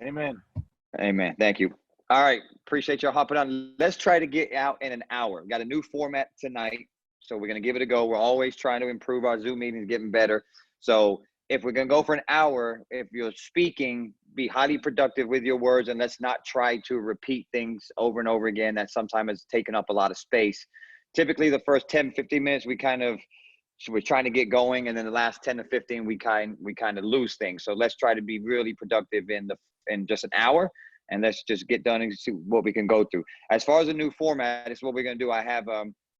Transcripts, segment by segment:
Amen. Amen. Thank you. All right. Appreciate y'all hopping on. Let's try to get out in an hour. We got a new format tonight, so we're going to give it a go. We're always trying to improve our Zoom meetings, getting better. So if we're going to go for an hour, if you're speaking, be highly productive with your words, and let's not try to repeat things over and over again. That sometimes has taken up a lot of space. Typically, the first 10, 15 minutes, we're trying to get going, and then the last 10 to 15, we kind of lose things. So let's try to be really productive in just an hour, and let's just get done and see what we can go through. As far as the new format, this is what we're going to do. I have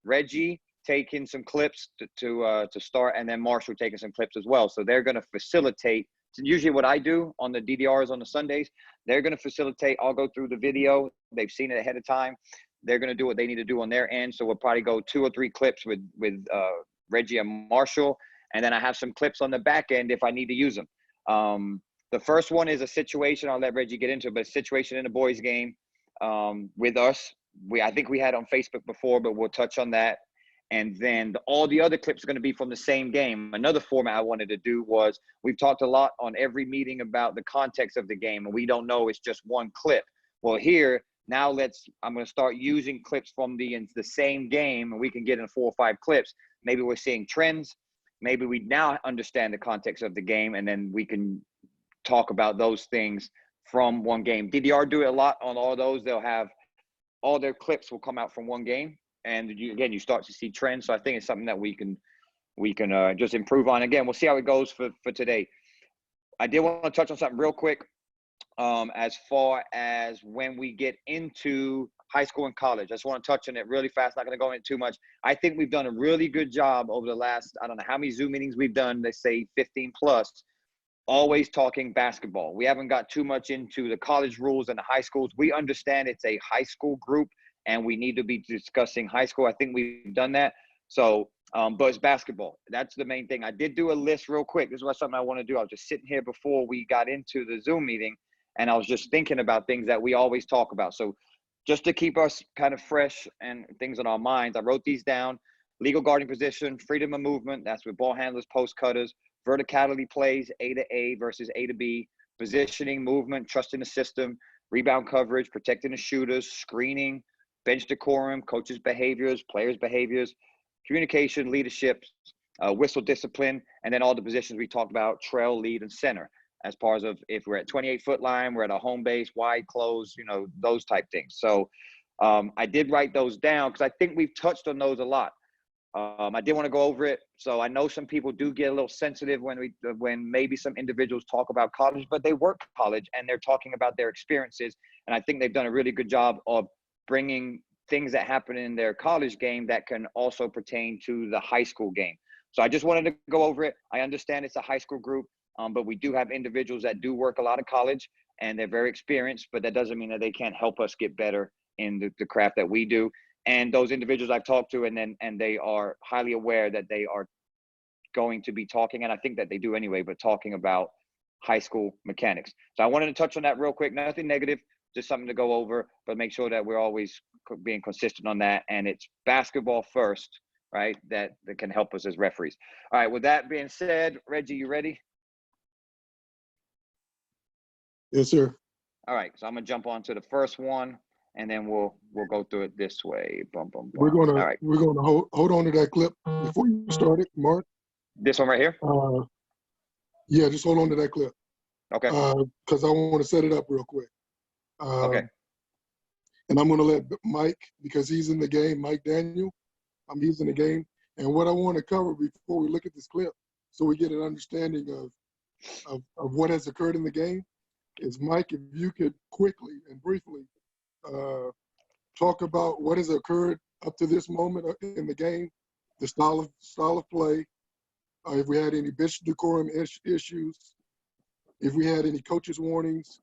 Reggie taking some clips to start, and then Marshall taking some clips as well. So they're going to facilitate. So usually what I do on the DDRs on the Sundays, they're going to facilitate. I'll go through the video. They've seen it ahead of time. They're going to do what they need to do on their end. So we'll probably go 2 or 3 clips with Reggie and Marshall, and then I have some clips on the back end if I need to use them. The first one is a situation I'll let Reggie get into, but a situation in a boys game with us. I think we had on Facebook before, but we'll touch on that. And then all the other clips are going to be from the same game. Another format I wanted to do was, we've talked a lot on every meeting about the context of the game, and we don't know it's just one clip. Well, here, now I'm going to start using clips from the same game, and we can get in 4 or 5 clips. Maybe we're seeing trends. Maybe we now understand the context of the game, and then we can talk about those things from one game. DDR do it a lot on all those. They'll have all their clips will come out from one game. And you start to see trends. So I think it's something that we can just improve on. Again, we'll see how it goes for today. I did want to touch on something real quick as far as when we get into high school and college. I just want to touch on it really fast. Not going to go into too much. I think we've done a really good job over the last, I don't know how many Zoom meetings we've done. They say 15 plus, always talking basketball. We haven't got too much into the college rules and the high schools. We understand it's a high school group, and we need to be discussing high school. I think we've done that. So, but it's basketball. That's the main thing. I did do a list real quick. This is something I want to do. I was just sitting here before we got into the Zoom meeting, and I was just thinking about things that we always talk about. So just to keep us kind of fresh and things on our minds, I wrote these down. Legal guarding position, freedom of movement. That's with ball handlers, post cutters, verticality plays, A to A versus A to B, positioning, movement, trusting the system, rebound coverage, protecting the shooters, screening, bench decorum, coaches' behaviors, players' behaviors, communication, leadership, whistle discipline, and then all the positions we talked about, trail, lead, and center. As far as if we're at 28-foot line, we're at a home base, wide, close, those type things. So I did write those down because I think we've touched on those a lot. I did want to go over it. So I know some people do get a little sensitive when maybe some individuals talk about college, but they work college and they're talking about their experiences. And I think they've done a really good job of bringing things that happen in their college game that can also pertain to the high school game. So I just wanted to go over it. I understand it's a high school group, but we do have individuals that do work a lot of college and they're very experienced, but that doesn't mean that they can't help us get better in the craft that we do. And those individuals I've talked to, and they are highly aware that they are going to be talking, and I think that they do anyway, but talking about high school mechanics. So I wanted to touch on that real quick. Nothing negative, just something to go over, but make sure that we're always being consistent on that. And it's basketball first, right? That can help us as referees. All right, with that being said, Reggie, you ready? Yes, sir. All right, so I'm gonna jump on to the first one, and then we'll go through it this way. Boom, boom, boom. We're gonna All right. hold on to that clip before you start it, Mark. This one right here? Yeah, just hold on to that clip. Okay. Because I want to set it up real quick. Okay. And I'm going to let Mike, because he's in the game, Mike Daniel, he's in the game. And what I want to cover before we look at this clip, so we get an understanding of what has occurred in the game, is Mike, if you could quickly and briefly talk about what has occurred up to this moment in the game, the style of play, if we had any bench decorum issues, if we had any coaches' warnings,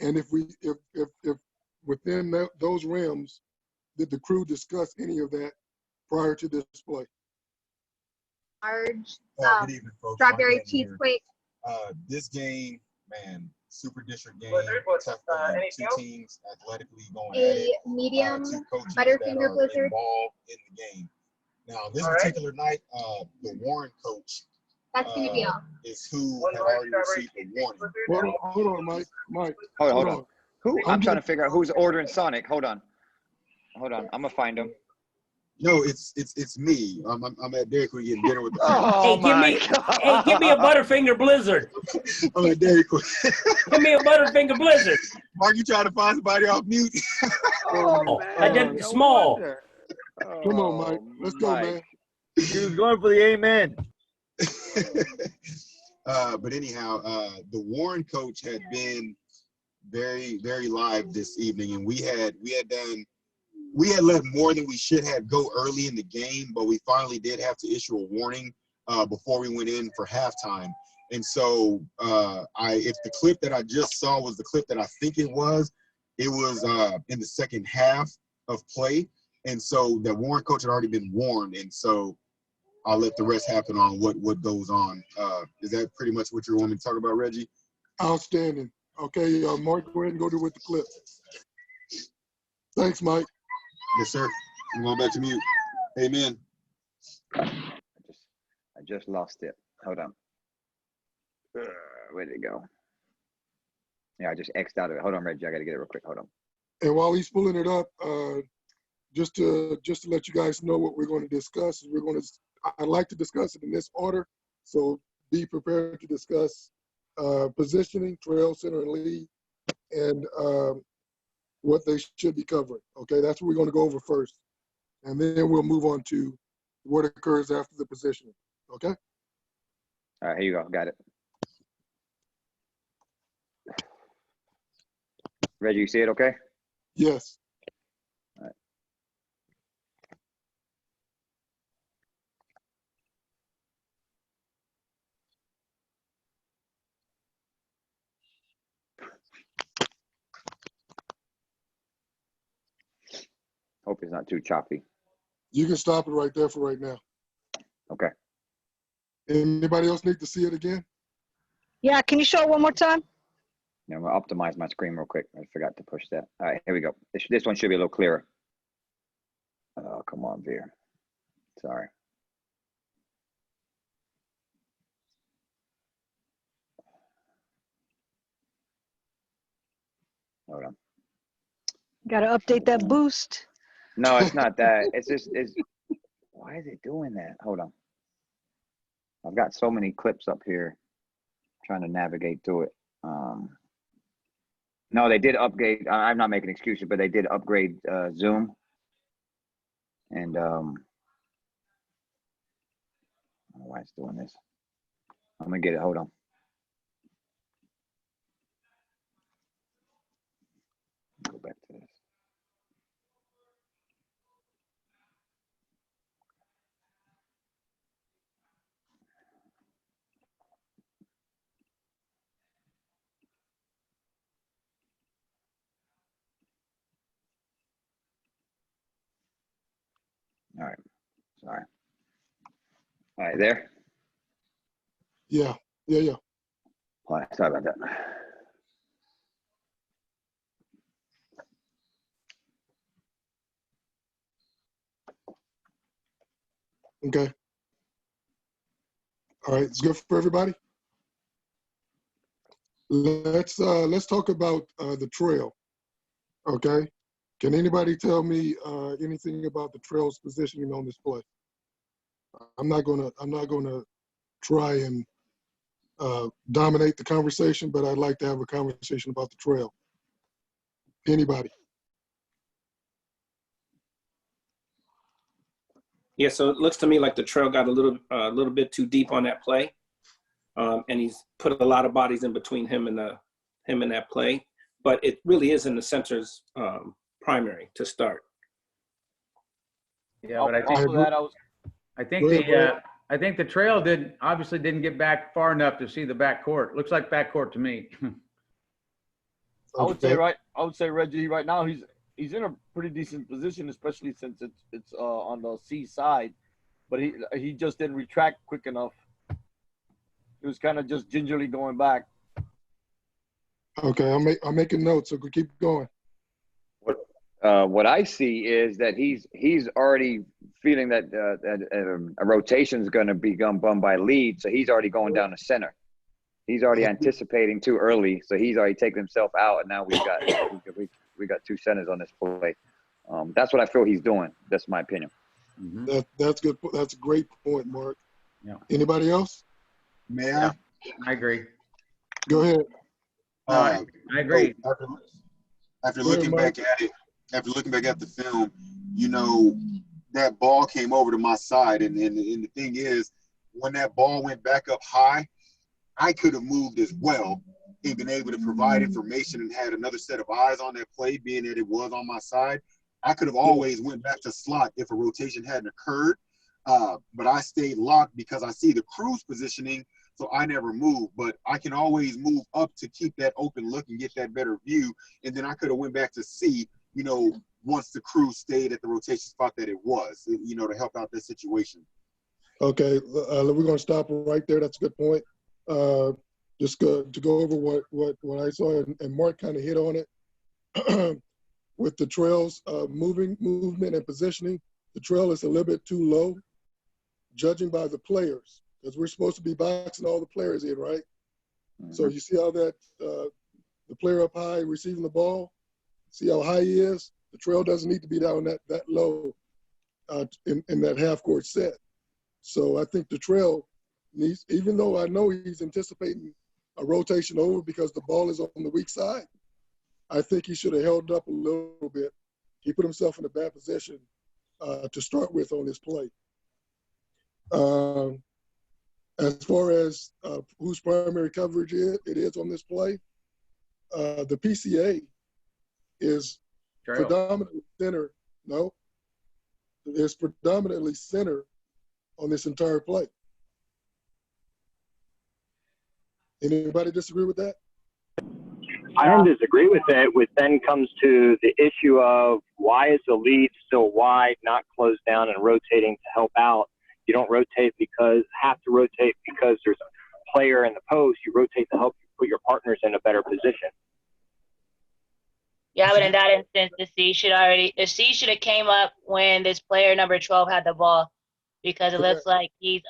and if within those realms, did the crew discuss any of that prior to this play? Large, good evening, folks. strawberry cheesecake. This game, man, super district game, tough anything two else? teams athletically going at A it. medium Two coaches Butterfinger that are Blizzard. involved in the game. Now, this All right. particular night, the Warren coach is who had already received a warning. Hold on, Mike. Mike. Hold on. Who? I'm trying to getting- figure out who's ordering Sonic. Hold on. I'm gonna find him. No, it's me. I'm at Dairy Queen getting dinner with the Oh Hey, give me a Butterfinger Blizzard. I'm at Dairy Queen. Give me a Butterfinger Blizzard. Mark, you trying to find somebody off mute? Oh, I did small. Come on, Mike. Let's go, man. He was going for the amen. But anyhow, the Warren coach had been very, very live this evening, and we had let more than we should have go early in the game, but we finally did have to issue a warning before we went in for halftime. And so if the clip that I just saw was the clip that I think it was in the second half of play. And so the Warren coach had already been warned, and so I'll let the rest happen on what goes on. Is that pretty much what you want me to talk about, Reggie? Outstanding. Okay, Mark, go ahead and go with the clip. Thanks, Mike. Yes, sir. I'm going back to mute. Amen. I just lost it. Hold on. Where did it go? Yeah, I just X'd out of it. Hold on, Reggie. I got to get it real quick. Hold on. And while he's pulling it up, just to let you guys know what we're going to discuss, I'd like to discuss it in this order. So be prepared to discuss positioning, trail, center, and lead, and what they should be covering. Okay, that's what we're going to go over first. And then we'll move on to what occurs after the positioning. Okay? All right, here you go. Got it. Reggie, you see it okay? Yes. All right. Hope it's not too choppy. You can stop it right there for right now. Okay. Anybody else need to see it again? Yeah, can you show it one more time? Yeah, I'm gonna optimize my screen real quick. I forgot to push that. All right, here we go. This one should be a little clearer. Oh, come on, Veer. Sorry. Hold on. Got to update that boost. No, it's not that. It's why is it doing that? Hold on. I've got so many clips up here trying to navigate through it. No, they did upgrade. I'm not making excuses, but they did upgrade Zoom. And I don't know why it's doing this. I'm gonna get it. Hold on. Go back to this. All right. Sorry. All right, there. Yeah. All right, sorry about that. Okay. All right, it's good for everybody. Let's talk about the trail. Okay. Can anybody tell me anything about the trail's positioning on this play? I'm not gonna try and dominate the conversation, but I'd like to have a conversation about the trail. Anybody? Yeah, so it looks to me like the trail got a little bit too deep on that play, and he's put a lot of bodies in between him and that play. But it really is in the center's primary to start. Yeah, but I think the trail obviously didn't get back far enough to see the backcourt. Looks like backcourt to me. I would say Reggie right now he's in a pretty decent position, especially since it's on the C side, but he just didn't retract quick enough. He was kind of just gingerly going back. Okay, I'm making notes, so keep going. What I see is that he's already feeling that a rotation is going to be bummed by lead, so he's already going down to center. He's already anticipating too early, so he's already taken himself out, and now we got two centers on this play. That's what I feel he's doing. That's my opinion. Mhm. That's good. That's a great point, Mark. Yeah. Anybody else? May I? I agree. Go ahead. I agree. After Go ahead, looking Mike. back at it, after looking back at the film, you know, that ball came over to my side, and the thing is, when that ball went back up high, I could have moved as well and been able to provide information and had another set of eyes on that play, being that it was on my side. I could have always went back to slot if a rotation hadn't occurred, but I stayed locked because I see the crew's positioning, so I never moved. But I can always move up to keep that open look and get that better view, and then I could have went back to see, you know, once the crew stayed at the rotation spot that it was, you know, to help out this situation. Okay, we're going to stop right there. That's a good point. Just to go over what I saw, and Mark kind of hit on it. With the trails movement and positioning, the trail is a little bit too low, judging by the players, because we're supposed to be boxing all the players in, right? So you see how that the player up high receiving the ball, see how high he is? The trail doesn't need to be down that low in that half court set. So I think the trail needs, even though I know he's anticipating a rotation over because the ball is on the weak side, I think he should have held up a little bit. He put himself in a bad position to start with on this play. As far as whose primary coverage it is on this play, the PCA is Trail. predominantly center. No, it's predominantly center on this entire play. Anybody disagree with that? I don't disagree with it, which then comes to the issue of why is the lead still wide, not closed down and rotating to help out? You don't rotate have to rotate because there's a player in the post. You rotate to help you put your partners in a better position. Yeah, but in that instance, the C should have came up when this player number 12 had the ball, because it looks like I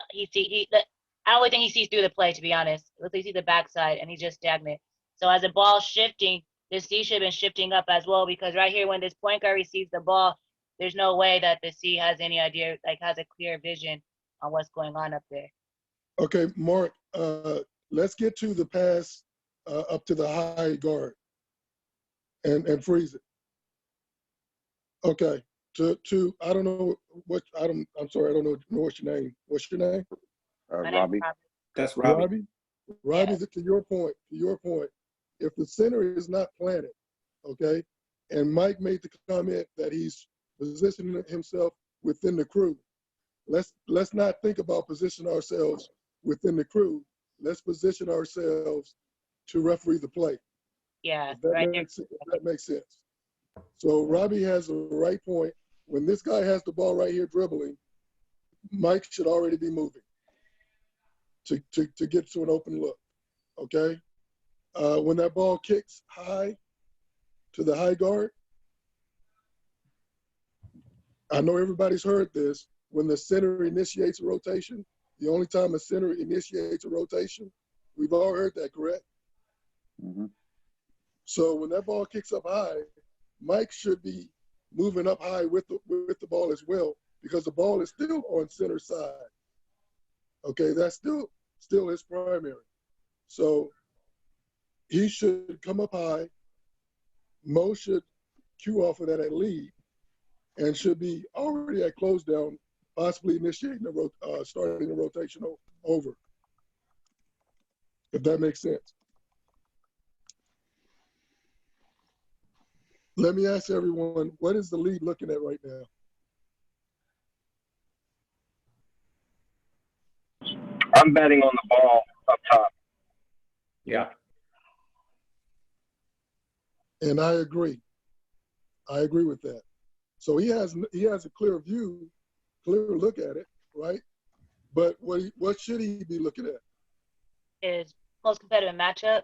don't think he sees through the play, to be honest. It looks like he sees the backside and he's just stagnant. So as the ball's shifting, the C should have been shifting up as well, because right here when this point guard receives the ball, there's no way that the C has any idea, like has a clear vision on what's going on up there. Okay, Mark, let's get to the pass up to the high guard and freeze it. Okay, I don't know I'm sorry, I don't know what's your name. What's your name? Robbie. That's Robbie. Robbie, to your point, if the center is not planted, okay, and Mike made the comment that he's positioning himself within the crew, let's not think about positioning ourselves within the crew. Let's position ourselves to referee the play. Yeah, If that makes sense. So Robbie has a right point. When this guy has the ball right here dribbling, Mike should already be moving to get to an open look, okay? When that ball kicks high to the high guard, I know everybody's heard this. When the center initiates a rotation, the only time a center initiates a rotation, we've all heard that, correct? Mm-hmm. So when that ball kicks up high, Mike should be moving up high with the ball as well, because the ball is still on center side. Okay, that's still his primary. So he should come up high. Mo should cue off of that at lead and should be already at close down, possibly initiating starting the rotation over, if that makes sense. Let me ask everyone, what is the lead looking at right now? I'm betting on the ball up top. Yeah. And I agree. I agree with that. So he has a clear view, clear look at it, right? But what should he be looking at? His most competitive matchup,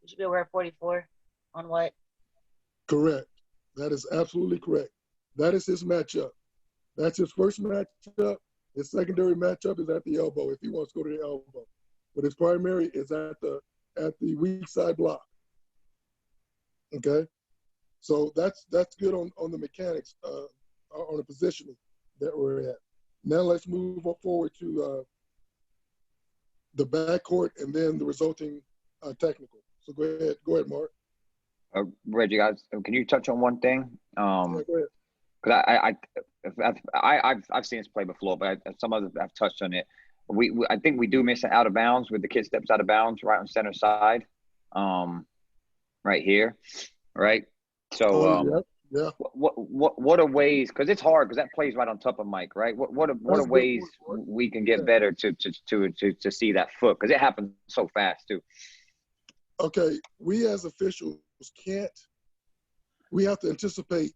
it should be aware of 44 on what? Correct. That is absolutely correct. That is his matchup. That's his first matchup. His secondary matchup is at the elbow if he wants to go to the elbow. But his primary is at the weak side block. Okay? So that's good on the mechanics, on the positioning that we're at. Now let's move forward to the backcourt and then the resulting technical. So go ahead, Mark. Reggie, guys, can you touch on one thing? Yeah, go ahead. Because I've seen this play before, but some others have touched on it. I think we do miss an out of bounds with the kid steps out of bounds right on center side, right here, right. So yeah. What are ways? Because it's hard because that plays right on top of Mike, right? What are ways we can get better to see that foot? Because it happens so fast too. Okay, we as officials we have to anticipate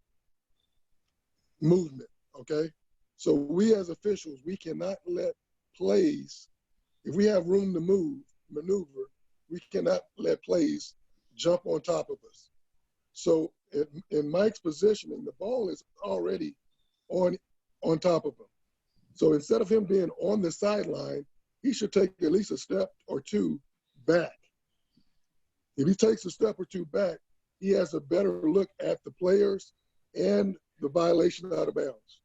movement, okay? So we as officials, we cannot let plays, if we have room to maneuver, we cannot let plays jump on top of us. So in Mike's positioning, the ball is already on top of him. So instead of him being on the sideline, he should take at least a step or two back. If he takes a step or two back, he has a better look at the players and the violation out of bounds.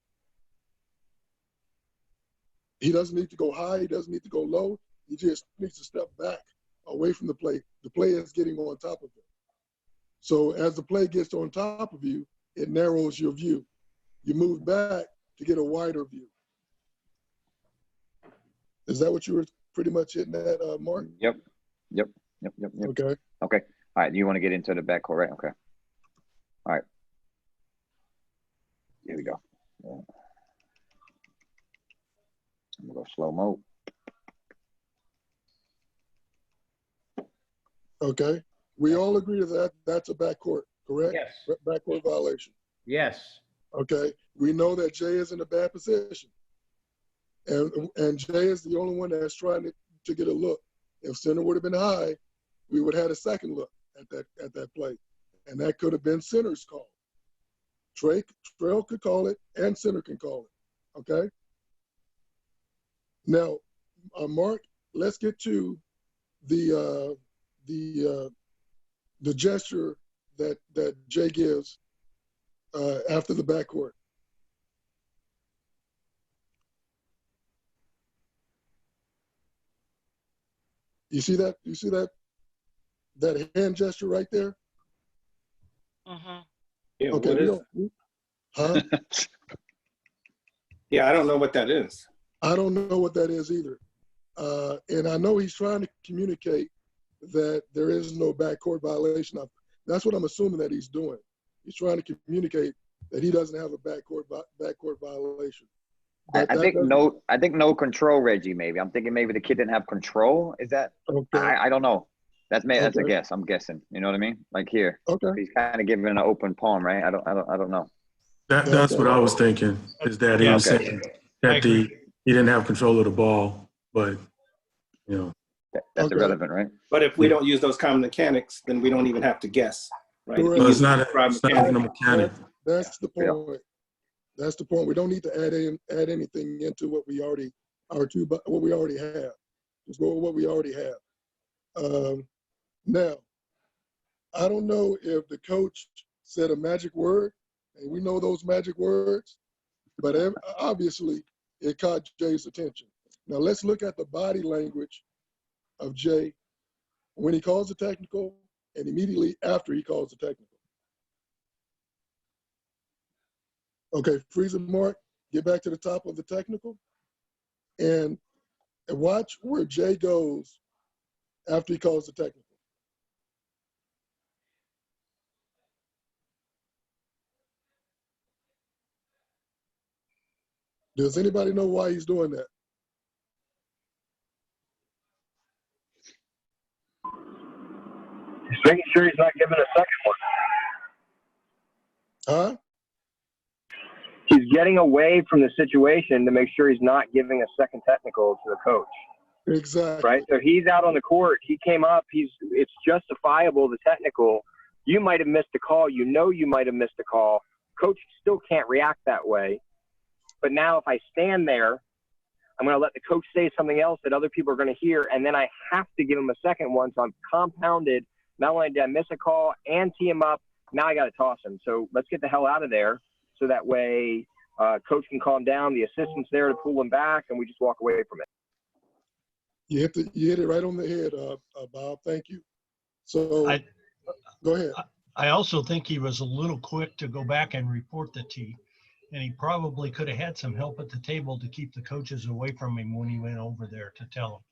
He doesn't need to go high. He doesn't need to go low. He just needs to step back away from the play. The play is getting on top of him. So as the play gets on top of you, it narrows your view. You move back to get a wider view. Is that what you were pretty much hitting at, Mark? Yep. Okay. All right. You want to get into the backcourt, right? Okay. All right. Here we go. Yeah. I'm gonna go slow mo. Okay. We all agree that that's a backcourt, correct? Yes. Backcourt violation. Yes. Okay. We know that Jay is in a bad position. And Jay is the only one that's trying to get a look. If center would have been high, we would have had a second look at that play. And that could have been center's call. Trail could call it and center can call it. Okay? Now, Mark, let's get to the gesture that Jay gives after the backcourt. You see that? You see that hand gesture right there? Mm-hmm. Yeah, Okay. what is it? Huh? Yeah, I don't know what that is. I don't know what that is either. And I know he's trying to communicate that there is no backcourt violation. That's what I'm assuming that he's doing. He's trying to communicate that he doesn't have a backcourt violation. I think no control, Reggie. Maybe I'm thinking maybe the kid didn't have control. Is that? Okay. I don't know. That's a Okay. guess. I'm guessing. You know what I mean? Like here. Okay. He's kind of giving an open palm, right? I don't know. That's what I was thinking, is that he was Okay. saying that he didn't have control of the ball, but That's Okay. irrelevant, right? But if we don't use those common mechanics, then we don't even have to guess, right? Correct. If we well, use it's not the even a mechanic, mechanic. That's the Yeah. point. That's the point. We don't need to add anything into what we already have. Just go with what we already have. Now, I don't know if the coach said a magic word, and we know those magic words, but obviously it caught Jay's attention. Now let's look at the body language of Jay when he calls the technical and immediately after he calls the technical. Okay, freeze and Mark, get back to the top of the technical and watch where Jay goes after he calls the technical. Does anybody know why he's doing that? He's making sure he's not giving a second one. Huh? He's getting away from the situation to make sure he's not giving a second technical to the coach. Exactly. Right? So he's out on the court. He came up. It's justifiable, the technical, You might have missed a call. You know you might have missed a call. Coach still can't react that way. But now if I stand there, I'm going to let the coach say something else that other people are going to hear, and then I have to give him a second one. So I'm compounded. Not only did I miss a call and tee him up, now I got to toss him. So let's get the hell out of there so that way coach can calm down. The assistant's there to pull him back, and we just walk away from it. You hit it right on the head, Bob. Thank you. So go ahead. I also think he was a little quick to go back and report the tee, and he probably could have had some help at the table to keep the coaches away from him when he went over there to tell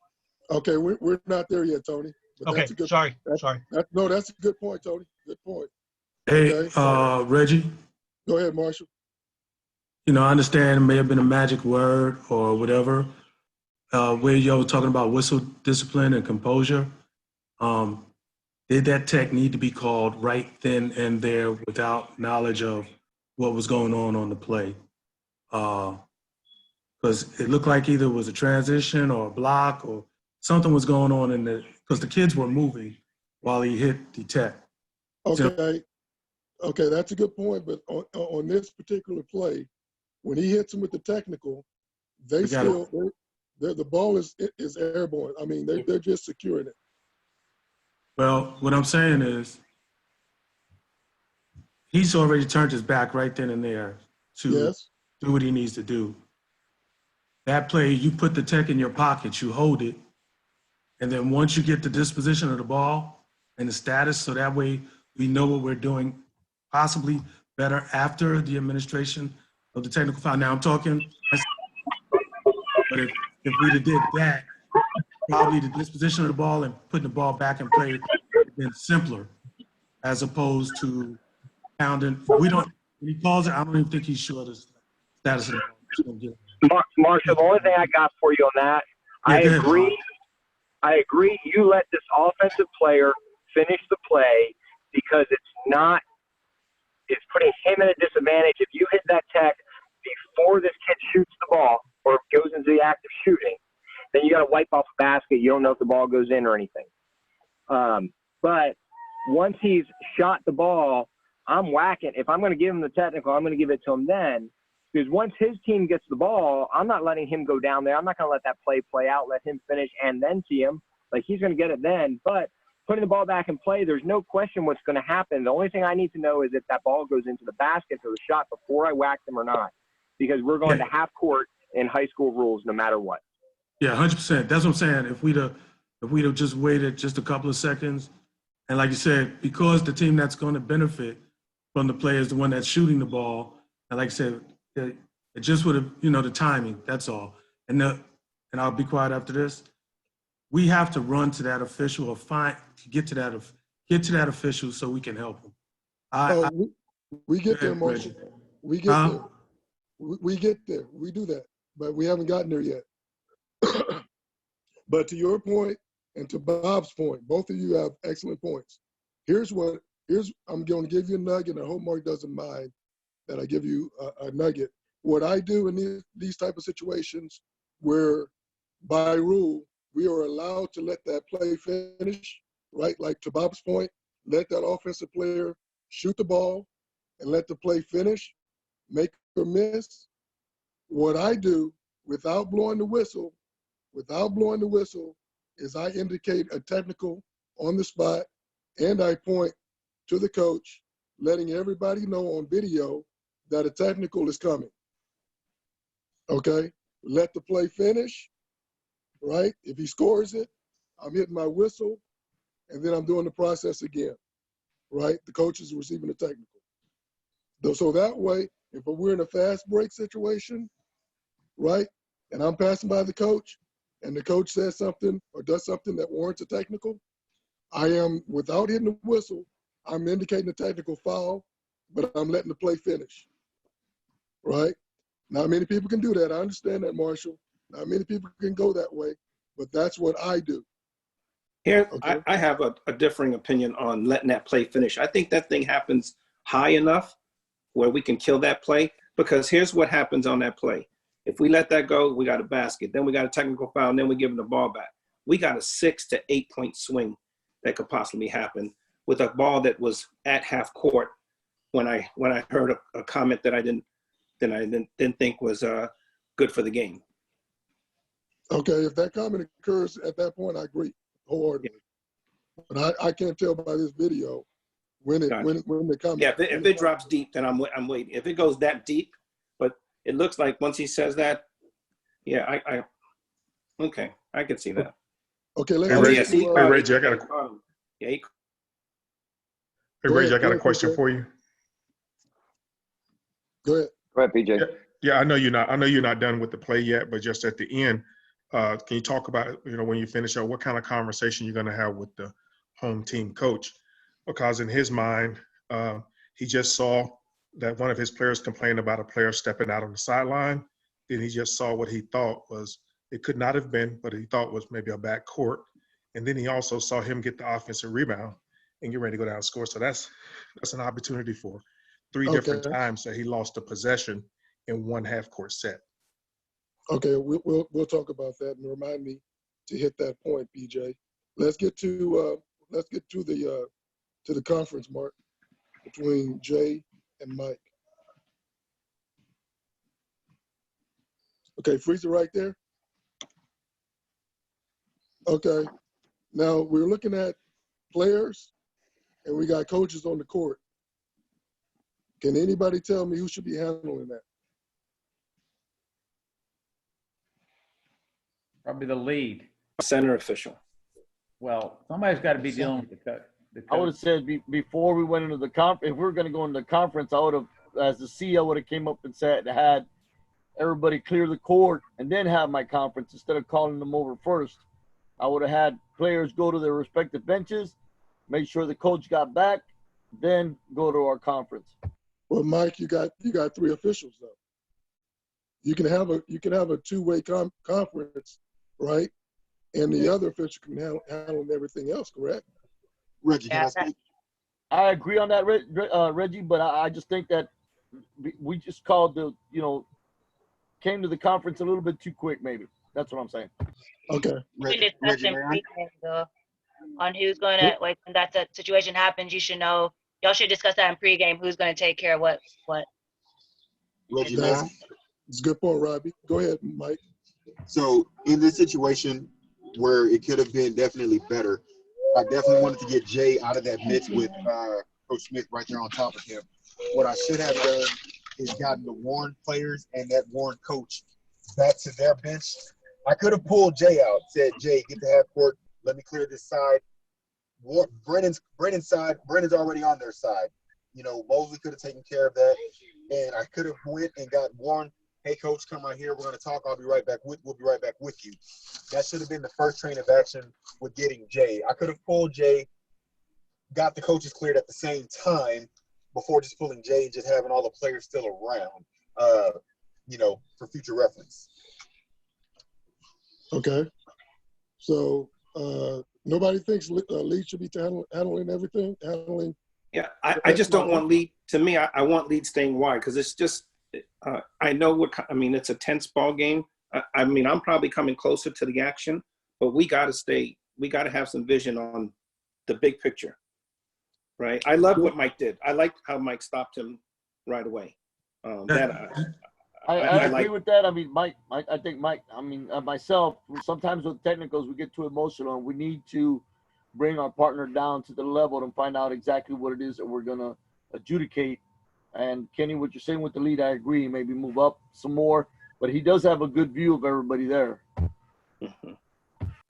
them. Okay, we're not there yet, Tony. Okay, sorry. That's a good point, Tony. Good point. Hey, Okay. Reggie, Go ahead, Marshall. I understand it may have been a magic word or whatever, where y'all were talking about whistle discipline and composure. Did that tech need to be called right then and there without knowledge of what was going on the play? Because it looked like either it was a transition or a block or something was going on because the kids were moving while he hit the tech. Okay, that's a good point. But on this particular play, when he hits him with the technical, the ball is airborne. I mean, they're just securing it. Well, what I'm saying is he's already turned his back right then and there to do what he needs to do. That play, you put the tech in your pocket, you hold it, and then once you get the disposition of the ball and the status, so that way we know what we're doing possibly better after the administration of the technical foul. Now I'm talking, but if we'd have did that, probably the disposition of the ball and putting the ball back in play would have been simpler as opposed to pounding. When he calls it, I don't even think he's sure the status of the ball. Marshall, the only thing I got for you on that, I agree. You let this offensive player finish the play because it's putting him at a disadvantage. If you hit that tech before this kid shoots the ball or goes into the act of shooting, then you got to wipe off a basket. You don't know if the ball goes in or anything. But once he's shot the ball, I'm whacking. If I'm going to give him the technical, I'm going to give it to him then. Because once his team gets the ball, I'm not letting him go down there. I'm not going to let that play out, let him finish, and then see him. Like, he's going to get it then. But putting the ball back in play, there's no question what's going to happen. The only thing I need to know is if that ball goes into the basket or the shot before I whack them or not. Because we're going to half court in high school rules no matter what. Yeah, 100%. That's what I'm saying. If we'd have just waited just a couple of seconds, and like you said, because the team that's going to benefit from the play is the one that's shooting the ball, and like I said, it just would have, the timing. That's all. And I'll be quiet after this. We have to run to that official or get to that official so we can help him. We get there, Marshall. We get there. We get there. We do that, but we haven't gotten there yet. But to your point and to Bob's point, both of you have excellent points. I'm going to give you a nugget, and I hope Mark doesn't mind that I give you a nugget. What I do in these type of situations where by rule, we are allowed to let that play finish, right? Like to Bob's point, let that offensive player shoot the ball and let the play finish, make or miss. What I do without blowing the whistle, is I indicate a technical on the spot and I point to the coach, letting everybody know on video that a technical is coming. Okay? Let the play finish, right? If he scores it, I'm hitting my whistle, and then I'm doing the process again, right? The coach is receiving the technical. So that way, if we're in a fast break situation, right, and I'm passing by the coach, and the coach says something or does something that warrants a technical, I am, without hitting the whistle, I'm indicating a technical foul, but I'm letting the play finish, right? Not many people can do that. I understand that, Marshall. Not many people can go that way, but that's what I do. Here, okay. I have a differing opinion on letting that play finish. I think that thing happens high enough where we can kill that play, because here's what happens on that play. If we let that go, we got a basket, then we got a technical foul, and then we give them the ball back. We got a 6 to 8 point swing that could possibly happen with a ball that was at half court when I heard a comment that I didn't think was good for the game. Okay, if that comment occurs at that point, I agree wholeheartedly. But I can't tell by this video when the comment. Yeah, if it drops deep, then I'm waiting. If it goes that deep, but it looks like once he says that, yeah, okay, I can see that. Okay, let's Hey, Reggie, I got a Hey, Reggie, I got a question for you. Go ahead. Go ahead, PJ. Yeah, I know you're not done with the play yet, but just at the end, can you talk about, when you finish up, what kind of conversation you're going to have with the home team coach? Because in his mind, he just saw that one of his players complained about a player stepping out on the sideline. Then he just saw what he thought was, it could not have been, but he thought was maybe a back court. And then he also saw him get the offensive rebound and get ready to go down and score. So that's an opportunity for three different times that he lost a possession in one half court set. Okay, we'll talk about that, and remind me to hit that point, PJ. Let's get to the conference, Mark, between Jay and Mike. Okay, freeze it right there. Okay, now we're looking at players, and we got coaches on the court. Can anybody tell me who should be handling that? Probably the lead. Center official. Well, somebody's got to be dealing with the coach. I would have said before we went into the conference, if we were going to go into the conference, I would have, as the CEO, would have came up and had everybody clear the court and then have my conference instead of calling them over first. I would have had players go to their respective benches, make sure the coach got back, then go to our conference. Well, Mike, you got three officials though. You can have a two-way conference, right? And the other official can handle everything else, correct? Reggie, Yeah, I agree on that, Reggie, but I just think that we just called came to the conference a little bit too quick, maybe. That's what I'm saying. Okay. We can discuss in pregame though, on who's going to, like, when that situation happens, you should know. Y'all should discuss that in pregame. Who's going to take care of what? Reggie, it's a good point, Robbie. Go ahead, Mike. So in this situation where it could have been definitely better, I definitely wanted to get Jay out of that mix with Coach Smith right there on top of him. What I should have done is gotten the Warren players and that Warren coach back to their bench. I could have pulled Jay out, said, Jay, get the half court. Let me clear this side. Brennan's side, Brennan's already on their side. Mosley could have taken care of that. And I could have went and got Warren. Hey, coach, come right here. We're going to talk. We'll be right back with you. That should have been the first train of action with getting Jay. I could have pulled Jay, got the coaches cleared at the same time before just pulling Jay and just having all the players still around, for future reference. Okay. So nobody thinks lead should be handling everything? Yeah, I just don't want lead. To me, I want lead staying wide because it's just, I know it's a tense ball game. I'm probably coming closer to the action, but we got to have some vision on the big picture, right? I love what Mike did. I liked how Mike stopped him right away. I agree with that. Myself, sometimes with technicals, we get too emotional and we need to bring our partner down to the level and find out exactly what it is that we're going to adjudicate. And Kenny, what you're saying with the lead, I agree. Maybe move up some more, but he does have a good view of everybody there.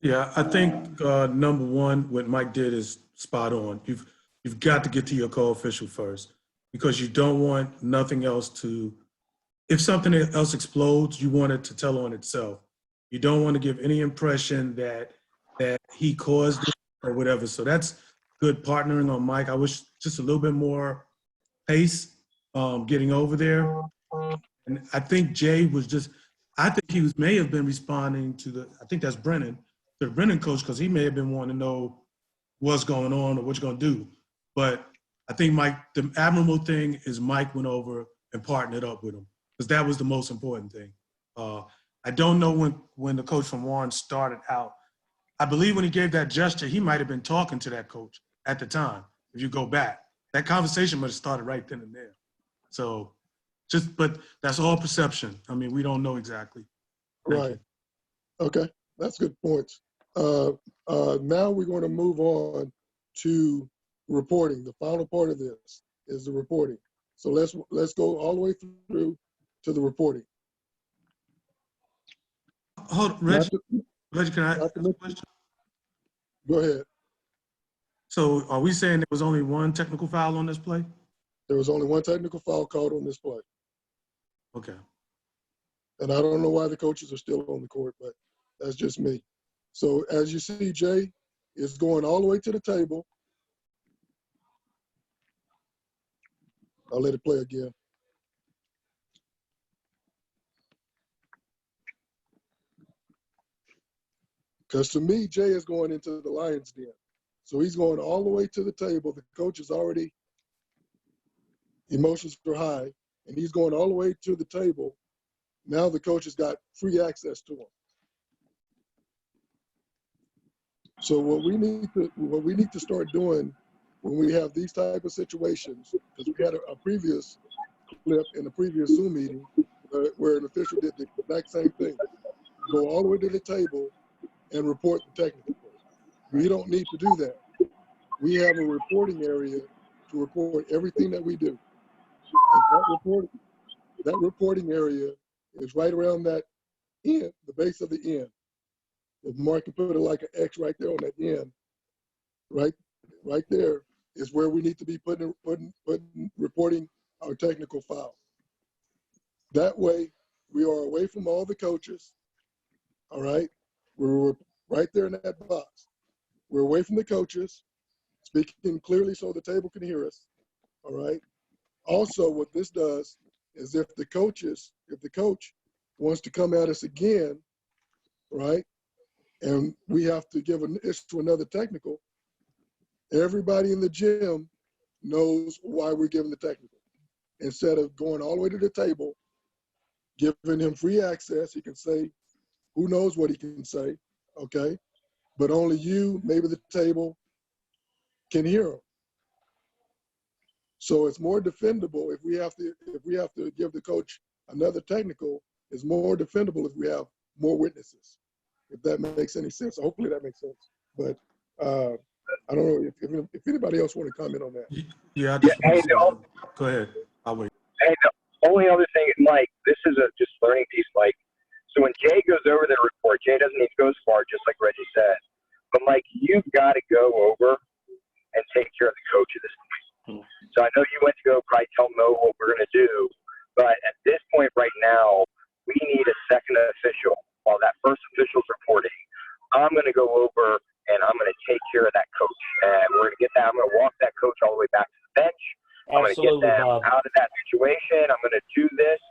Yeah, I think number one, what Mike did is spot on. You've got to get to your co-official first because you don't want nothing else to. If something else explodes, you want it to tell on itself. You don't want to give any impression that he caused it or whatever. So that's good partnering on Mike. I wish just a little bit more pace getting over there. And I think Jay was may have been responding to I think that's Brennan, the Brennan coach, because he may have been wanting to know what's going on or what you're going to do. But I think Mike, the admirable thing is Mike went over and partnered up with him because that was the most important thing. I don't know when the coach from Warren started out. I believe when he gave that gesture, he might have been talking to that coach at the time. if you go back. That conversation must have started right then and there. So but that's all perception. I mean, we don't know exactly. Thank Right. you. Okay, that's good points. Now we're going to move on to reporting. The final part of this is the reporting. So let's go all the way through to the reporting. Hold, Reggie, can I ask a question? Go ahead. So are we saying there was only one technical foul on this play? There was only one technical foul called on this play. Okay. And I don't know why the coaches are still on the court, but that's just me. So as you see, Jay is going all the way to the table. I'll let it play again. Because to me, Jay is going into the Lions' den. So he's going all the way to the table. The coach is already, emotions are high, and he's going all the way to the table. Now the coach has got free access to him. So what we need to start doing when we have these type of situations, because we had a previous clip in the previous Zoom meeting where an official did the exact same thing. Go all the way to the table and report the technical. We don't need to do that. We have a reporting area to report everything that we do. And that reporting area is right around that end, the base of the end. If Mark can put it like an X right there on that end, right there is where we need to be reporting our technical foul. That way, we are away from all the coaches, all right? We're right there in that box. We're away from the coaches, speaking clearly so the table can hear us, all right? Also, what this does is if the coach wants to come at us again, right? And we have to give an issue to another technical, everybody in the gym knows why we're giving the technical. Instead of going all the way to the table, giving him free access, he can say, who knows what he can say, okay? But only you, maybe the table, can hear him. So it's more defendable if we have to give the coach another technical. It's more defendable if we have more witnesses. If that makes any sense. Hopefully that makes sense. But I don't know if anybody else want to comment on that. Yeah, I just want to say, go ahead. I'll wait. Hey, the only other thing, Mike, this is a just learning piece, Mike. So when Jay goes over the report, Jay doesn't need to go as far, just like Reggie said. But Mike, you've got to go over and take care of the coach at this point. So I know you went to go probably tell Mo what we're going to do, but at this point right now, we need a second official. While that first official's reporting, I'm going to go over and I'm going to take care of that coach. And we're going to get that. I'm going to walk that coach all the way back to the bench. I'm going to get them out of that situation. I'm going to do this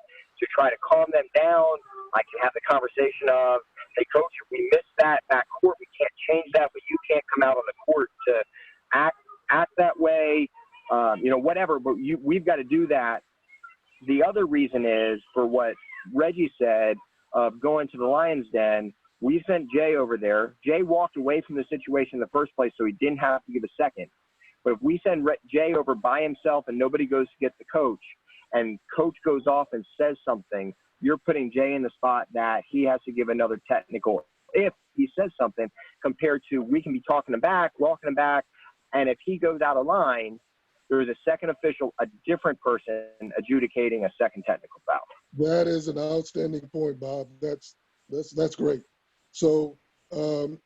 to try to calm them down. I can have the conversation of, hey, coach, if we miss that court, we can't change that, but you can't come out on the court to act that way, whatever. But we've got to do that. The other reason is for what Reggie said of going to the Lions' Den. We sent Jay over there. Jay walked away from the situation in the first place, so he didn't have to give a second. But if we send Jay over by himself and nobody goes to get the coach, and coach goes off and says something, you're putting Jay in the spot that he has to give another technical if he says something, compared to we can be talking him back, walking him back, and if he goes out of line, there is a second official, a different person adjudicating a second technical foul. That is an outstanding point, Bob. That's great. So to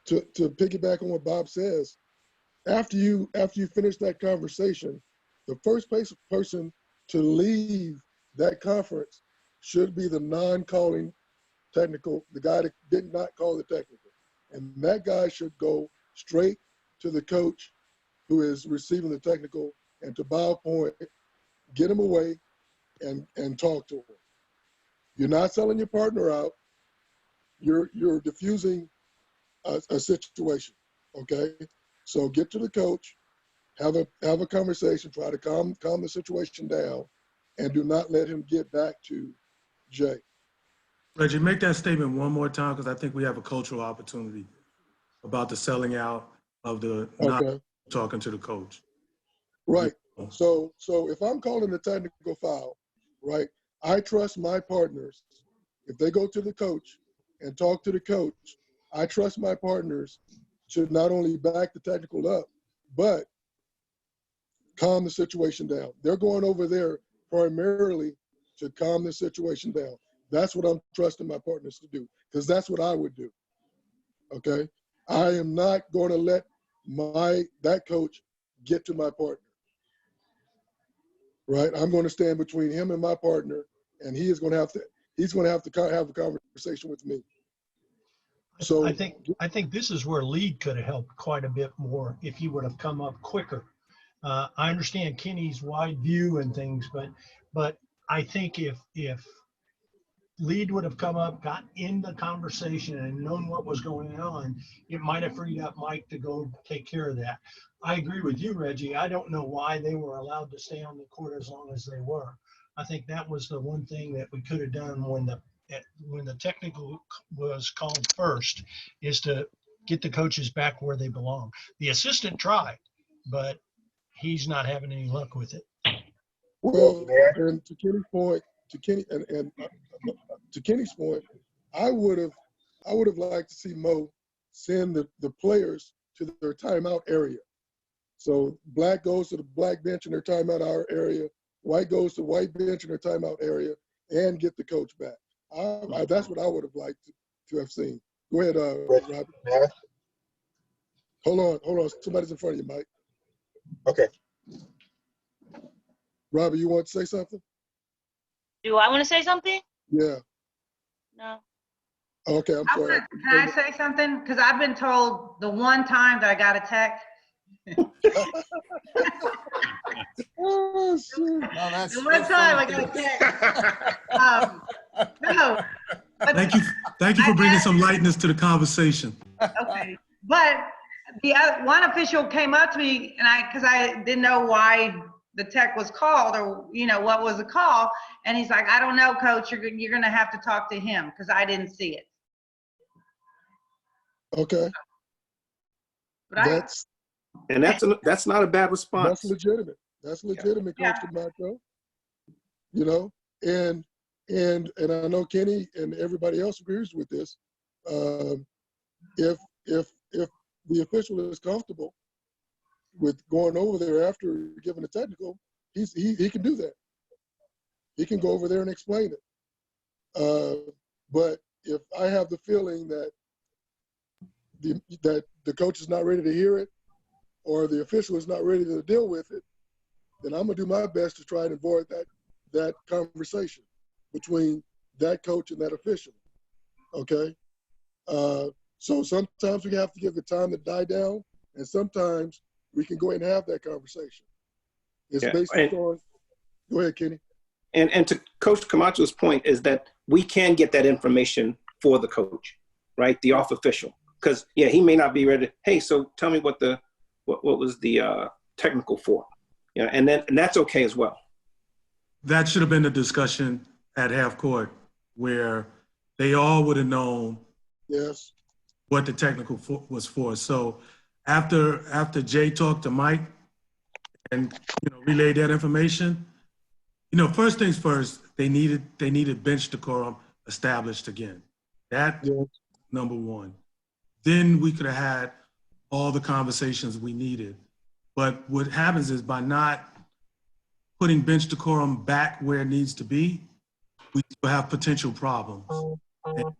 piggyback on what Bob says, after you finish that conversation, the first person to leave that conference should be the non-calling technical, the guy that did not call the technical. And that guy should go straight to the coach who is receiving the technical, and to Bob's point, get him away and talk to him. You're not selling your partner out. You're diffusing a situation, okay? So get to the coach, have a conversation, try to calm the situation down, and do not let him get back to Jay. Reggie, make that statement one more time, because I think we have a cultural opportunity about the selling out of the Okay. talking to the coach. Right. So if I'm calling a technical foul, right, I trust my partners. If they go to the coach and talk to the coach, I trust my partners to not only back the technical up, but calm the situation down. They're going over there primarily to calm the situation down. That's what I'm trusting my partners to do, because that's what I would do. Okay? I am not going to let that coach get to my partner. Right? I'm going to stand between him and my partner, and he's going to have to have a conversation with me. So I think this is where Lead could have helped quite a bit more if he would have come up quicker. I understand Kenny's wide view and things, but I think if Lead would have come up, got in the conversation and known what was going on, it might have freed up Mike to go take care of that. I agree with you, Reggie. I don't know why they were allowed to stay on the court as long as they were. I think that was the one thing that we could have done when the technical was called first, is to get the coaches back where they belong. The assistant tried, but he's not having any luck with it. Well, and to Kenny's point, to Kenny's point, I would have liked to see Mo send the players to their timeout area. So black goes to the black bench in their timeout area, white goes to white bench in their timeout area, and get the coach back. That's what I would have liked to have seen. Go ahead, Robert. Hold on. Somebody's in front of you, Mike. Okay. Robert, you want to say something? Do I want to say something? Yeah. No. Okay, I'm sorry. Can I say something? Because I've been told the one time that I got a text. Oh, shit. The one time I got a text. No. But Thank you for bringing some lightness to the conversation. Okay. But the one official came up to me, and because I didn't know why the tech was called, or what was the call, and he's like, I don't know, coach, you're going to have to talk to him because I didn't see it. Okay. But that's not a bad response. That's legitimate. That's legitimate, Coach DeMarco. And I know Kenny and everybody else agrees with this. If the official is comfortable with going over there after giving a technical, he can do that. He can go over there and explain it. But if I have the feeling that the coach is not ready to hear it, or the official is not ready to deal with it, then I'm gonna do my best to try and avoid that conversation between that coach and that official. Okay. So sometimes we have to give the time to die down, and sometimes we can go ahead and have that conversation. It's based on. Go ahead, Kenny. And to Coach Camacho's point is that we can get that information for the coach, right? The off official, because he may not be ready. Hey, so tell me what was the technical for, and that's okay as well. That should have been the discussion at half court, where they all would have known what the technical was for. So after Jay talked to Mike and relayed that information, first things first, they needed bench decorum established again. That number one. Then we could have had all the conversations we needed. But what happens is, by not putting bench decorum back where it needs to be, we still have potential problems. And the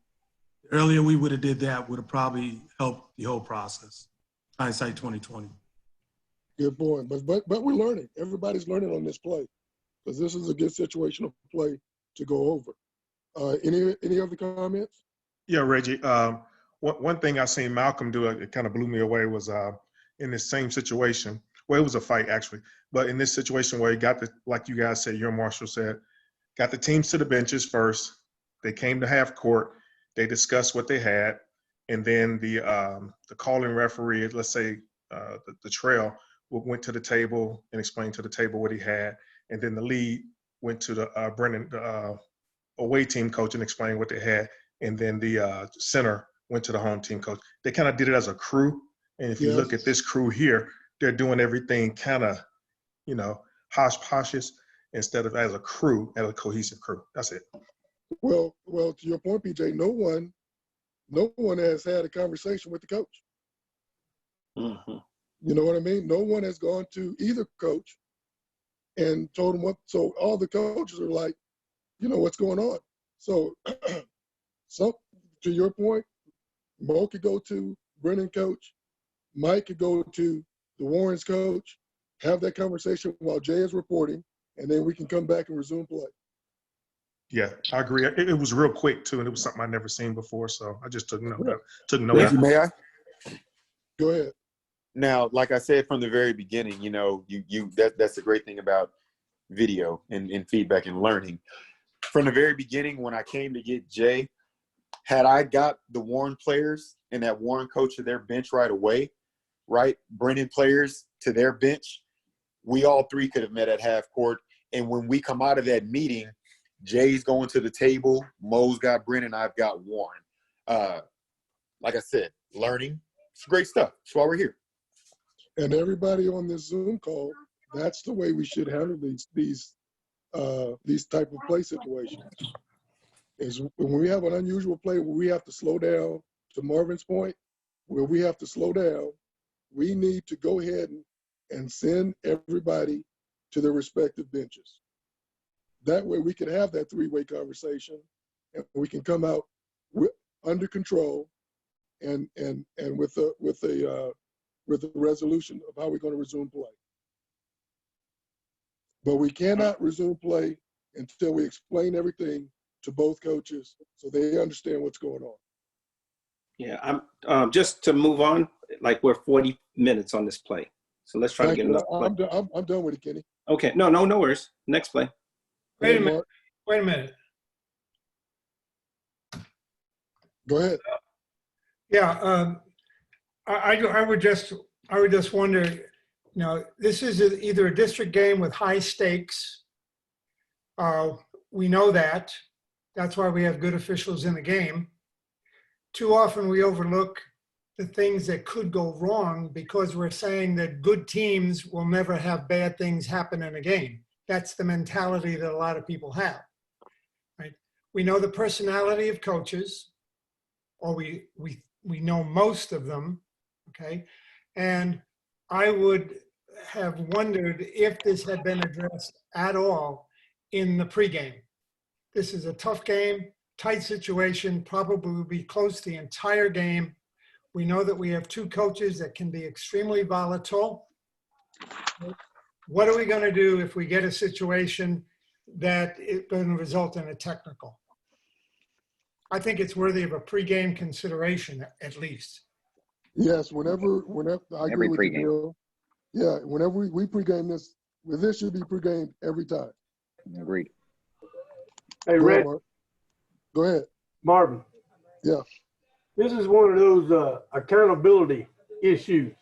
earlier we would have did that, would have probably helped the whole process. Hindsight 2020. Good point. But we're learning. Everybody's learning on this play, because this is a good situational play to go over. Any other comments? Yeah, Reggie. One thing I seen Malcolm do, it kind of blew me away, was in this same situation. Well, it was a fight actually, but in this situation where he got like you guys said, your Marshall said, got the teams to the benches first. They came to half court. They discussed what they had, and then the calling referee, let's say the trail, went to the table and explained to the table what he had, and then the lead went to the Brennan away team coach and explained what they had, and then the center went to the home team coach. They kind of did it as a crew, and if you look at this crew here, they're doing everything kind of, hosh-poshes instead of as a crew, as a cohesive crew. That's it. Well, to your point, PJ, no one has had a conversation with the coach. Mm-hmm. You know what I mean? No one has gone to either coach and told them what. So all the coaches are like, what's going on. So, to your point, Mo could go to Brennan coach, Mike could go to the Warrens coach, have that conversation while Jay is reporting, and then we can come back and resume play. Yeah, I agree. It was real quick too, and it was something I'd never seen before. So I just took note. Reggie, may I? Go ahead. Now, like I said from the very beginning, that's the great thing about video and feedback and learning. From the very beginning, when I came to get Jay, had I got the Warren players and that Warren coach to their bench right away, right? Brennan players to their bench, we all three could have met at half court. And when we come out of that meeting, Jay's going to the table, Mo's got Brennan, I've got Warren. Like I said, learning, it's great stuff. That's why we're here. And everybody on this Zoom call, that's the way we should handle these type of play situations. Is when we have an unusual play where we have to slow down, to Marvin's point, where we have to slow down, we need to go ahead and send everybody to their respective benches. That way we can have that three-way conversation and we can come out under control and with a resolution of how we're going to resume play. But we cannot resume play until we explain everything to both coaches so they understand what's going on. Yeah, I'm just to move on, like we're 40 minutes on this play. So let's try to get enough play. I'm done with it, Kenny. Okay, no worries. Next play. Wait a minute. Wait a minute. Go ahead. Yeah, I would just wonder, this is either a district game with high stakes. We know that. That's why we have good officials in the game. Too often we overlook the things that could go wrong because we're saying that good teams will never have bad things happen in a game. That's the mentality that a lot of people have, right? We know the personality of coaches, or we know most of them, okay? And I would have wondered if this had been addressed at all in the pregame. This is a tough game, tight situation, probably will be close the entire game. We know that we have two coaches that can be extremely volatile. What are we going to do if we get a situation that is going to result in a technical? I think it's worthy of a pregame consideration, at least. Yes, whenever I agree with you, Bill. Yeah, whenever we pregame this should be pregamed every time. Agreed. Hey, Red. Go ahead. Marvin. Yeah. This is one of those accountability issues.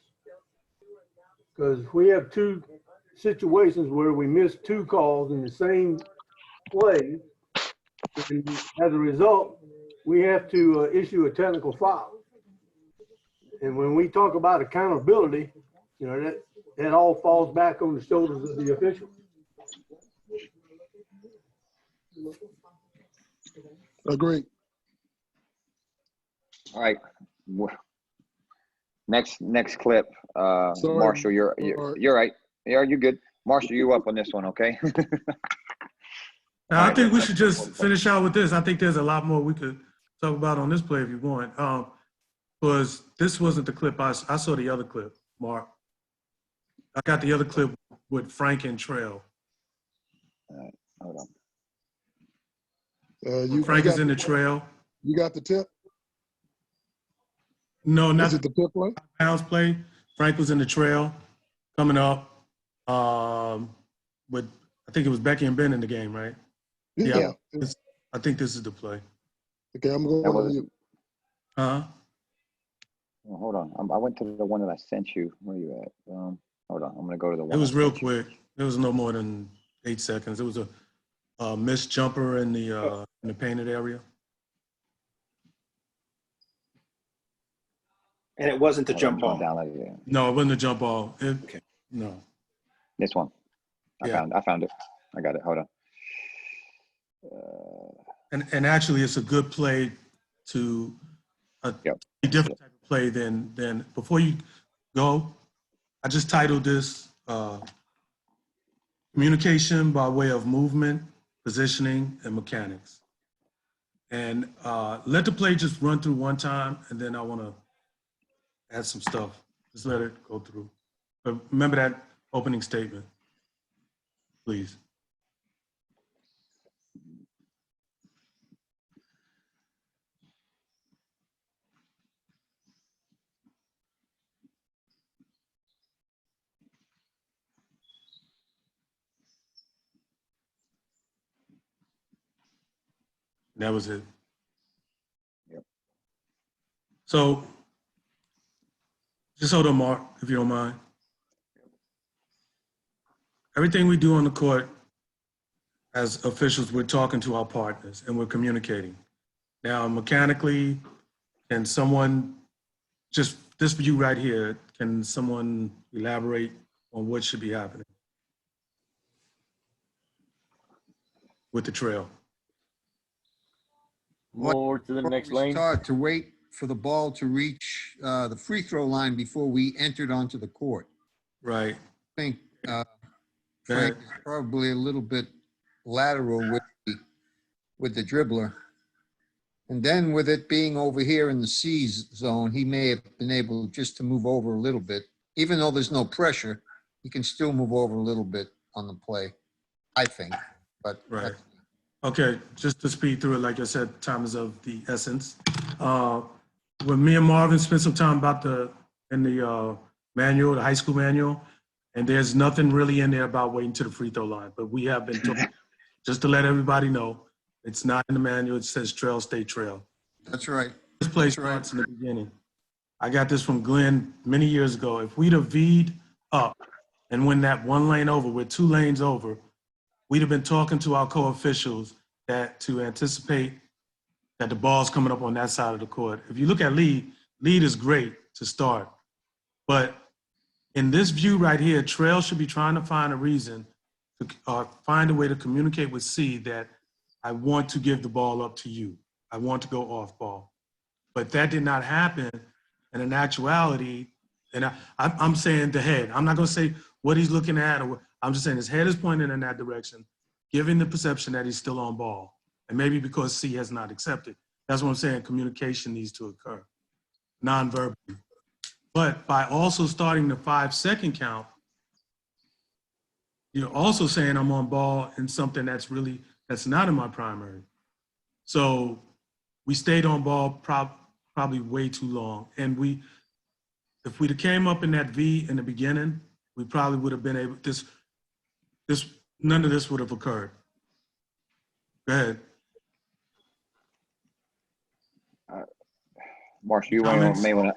Because we have two situations where we missed two calls in the same play. And as a result, we have to issue a technical foul. And when we talk about accountability, that all falls back on the shoulders of the officials. Agreed. All right. Next clip. Marshall, you're right. Yeah, you're good. Marshall, you up on this one, okay? I think we should just finish out with this. I think there's a lot more we could talk about on this play if you want. Was this wasn't the clip I saw the other clip, Mark. I got the other clip with Frank and Trail. All right, hold on. Frank is in the trail. You got the tip? No, not the tip one. Bounce play. Frank was in the trail, coming up. With I think it was Becky and Ben in the game, right? Yeah. I think this is the play. Okay, I'm going to you. Well, hold on. I went to the one that I sent you. Where are you at? Hold on. I'm going to go to the one. It was real quick. It was no more than 8 seconds. It was a missed jumper in the painted area. And it wasn't the jump ball. Down like that. No, it wasn't a jump ball. Okay. No. This one. I found it. I got it. Hold on. And actually, it's a good play to a different type of play than before you go. I just titled this Communication by way of movement, positioning, and mechanics. And let the play just run through one time, and then I want to add some stuff. Just let it go through. But remember that opening statement, please. That was it. Yep. So just hold on, Mark, if you don't mind. Everything we do on the court as officials, we're talking to our partners and we're communicating. Now, mechanically, can someone, just this view right here, can someone elaborate on what should be happening with the trail? More to the next lane. Start to wait for the ball to reach the free throw line before we entered onto the court. Right. I think Frank is probably a little bit lateral with the dribbler. And then with it being over here in the C zone, he may have been able just to move over a little bit. Even though there's no pressure, he can still move over a little bit on the play, I think. But right. Okay, just to speed through it, like I said, time is of the essence. When me and Marvin spent some time in the manual, the high school manual, and there's nothing really in there about waiting to the free throw line, but we have been told, just to let everybody know, it's not in the manual. It says trail, stay trail. That's right. This play starts in the beginning. I got this from Glenn many years ago. If we'd have V'd up and went that one lane over, we're 2 lanes over, we'd have been talking to our co-officials to anticipate that the ball's coming up on that side of the court. If you look at lead is great to start. But in this view right here, trail should be trying to find a reason to find a way to communicate with C that I want to give the ball up to you. I want to go off ball. But that did not happen. And in actuality, and I'm saying the head. I'm not going to say what he's looking at. I'm just saying his head is pointing in that direction, giving the perception that he's still on ball. And maybe because C has not accepted. That's what I'm saying. Communication needs to occur, non-verbally. But by also starting the 5-second count, you're also saying I'm on ball in something that's not in my primary. So we stayed on ball probably way too long. And if we'd have came up in that V in the beginning, we probably would have been able, none of this would have occurred. Go ahead. Marshall, you may want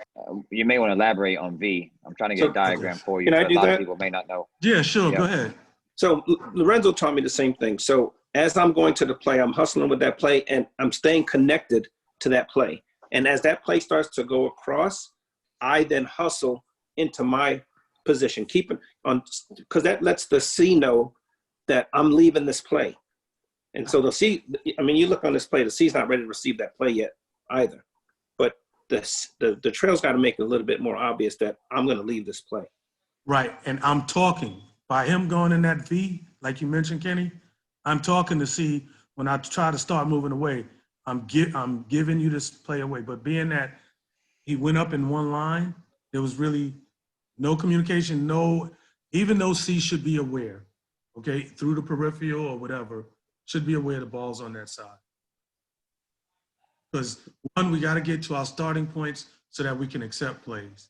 to elaborate on V. I'm trying to get a diagram for you. Can I do a lot that? of people may not know. Yeah, sure. Go ahead. So Lorenzo taught me the same thing. So as I'm going to the play, I'm hustling with that play and I'm staying connected to that play. And as that play starts to go across, I then hustle into my position, keeping on, because that lets the C know that I'm leaving this play. And so the C, I mean, you look on this play, the C's not ready to receive that play yet either. But the trail's got to make it a little bit more obvious that I'm going to leave this play. Right, and I'm talking. By him going in that V, like you mentioned, Kenny, I'm talking to C when I try to start moving away. I'm giving you this play away. But being that he went up in one line, there was really no communication, even though C should be aware, okay, through the peripheral or whatever, should be aware the ball's on that side. Because one, we got to get to our starting points so that we can accept plays.